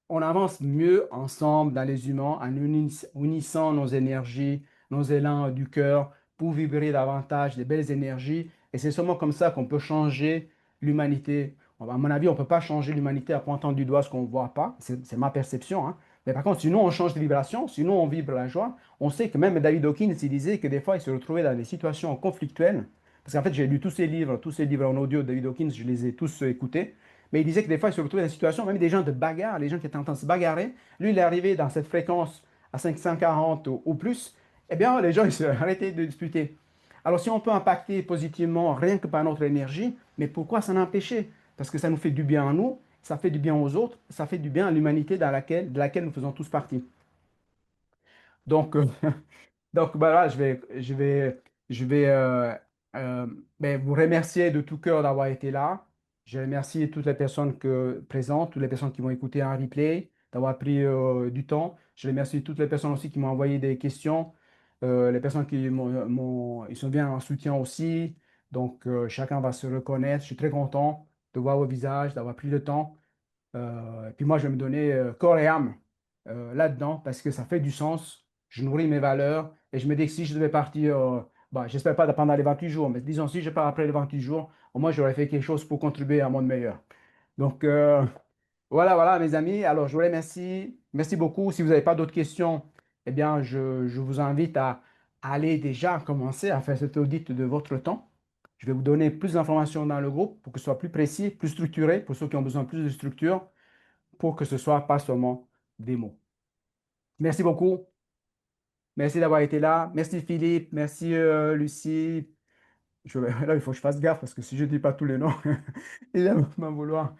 on avance mieux ensemble dans les humains en unissant nos énergies, nos élans du cœur pour vibrer davantage des belles énergies. Et c'est seulement comme ça qu'on peut changer l'humanité. À mon avis, on ne peut pas changer l'humanité en pointant du doigt ce qu'on ne voit pas. C'est ma perception, hein. Mais par contre, sinon on change de vibration, sinon on vibre la joie. On sait que même David Hawkins, il disait que des fois, il se retrouvait dans des situations conflictuelles. Parce qu'en fait, j'ai lu tous ces livres en audio de David Hawkins, je les ai tous écoutés. Mais il disait que des fois, il se retrouvait dans des situations, même des gens de bagarre, les gens qui étaient en train de se bagarrer. Lui, il est arrivé dans cette fréquence à 540 ou plus. Eh bien, les gens, ils se arrêtaient de discuter. Alors, si on peut impacter positivement rien que par notre énergie, mais pourquoi s'en empêcher? Parce que ça nous fait du bien à nous, ça fait du bien aux autres, ça fait du bien à l'humanité de laquelle nous faisons tous partie. Donc, donc bah, là, je vais ben, vous remercier de tout cœur d'avoir été là. Je remercie toutes les personnes présentes, toutes les personnes qui vont écouter un replay, d'avoir pris du temps. Je remercie toutes les personnes aussi qui m'ont envoyé des questions, les personnes qui ils sont bien en soutien aussi. Donc, chacun va se reconnaître. Je suis très content de voir vos visages, d'avoir pris le temps. Et puis moi, je vais me donner corps et âme là-dedans parce que ça fait du sens. Je nourris mes valeurs et je me dis que si je devais partir, bah, j'espère pas pendant les 28 jours, mais disons si je pars après les 28 jours, au moins j'aurais fait quelque chose pour contribuer à un monde meilleur. Donc voilà, mes amis. Alors je vous remercie. Merci beaucoup. Si vous n'avez pas d'autres questions, eh bien, je vous invite à aller déjà commencer à faire cet audit de votre temps. Je vais vous donner plus d'informations dans le groupe pour que ce soit plus précis, plus structuré, pour ceux qui ont besoin de plus de structure pour que ce soit pas seulement des mots. Merci beaucoup. Merci d'avoir été là. Merci Philippe. Merci Lucie. Là, il faut que je fasse gaffe parce que si je ne dis pas tous les noms, il va m'en vouloir.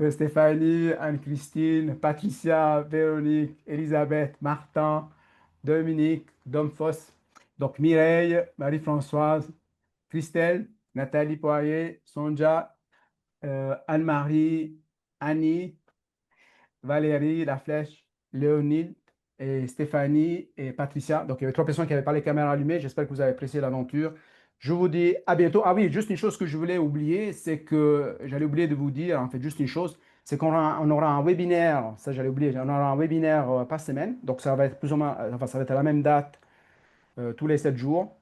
Stéphanie, Anne-Christine, Patricia, Véronique, Elisabeth, Martin, Dominique, Domfos, donc Mireille, Marie-Françoise, Christelle, Nathalie Poirier, Sonja, Anne-Marie, Annie, Valérie, La Flèche, Léonide et Stéphanie et Patricia. Donc, il y avait trois personnes qui n'avaient pas les caméras allumées. J'espère que vous avez apprécié l'aventure. Je vous dis à bientôt. Ah oui, juste une chose que je voulais oublier, c'est que j'allais oublier de vous dire, en fait, juste une chose, c'est on aura un webinaire, ça j'allais oublier, on aura un webinaire par semaine. Donc, ça va être plus ou moins, enfin, ça va être à la même date tous les 7 jours.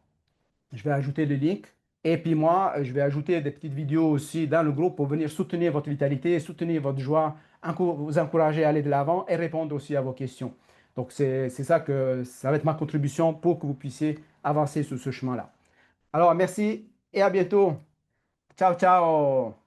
Je vais ajouter le link. Et puis moi, je vais ajouter des petites vidéos aussi dans le groupe pour venir soutenir votre vitalité, soutenir votre joie, vous encourager à aller de l'avant et répondre aussi à vos questions. Donc, c'est ça que ça va être ma contribution pour que vous puissiez avancer sur ce chemin-là. Alors, merci et à bientôt. Ciao, ciao.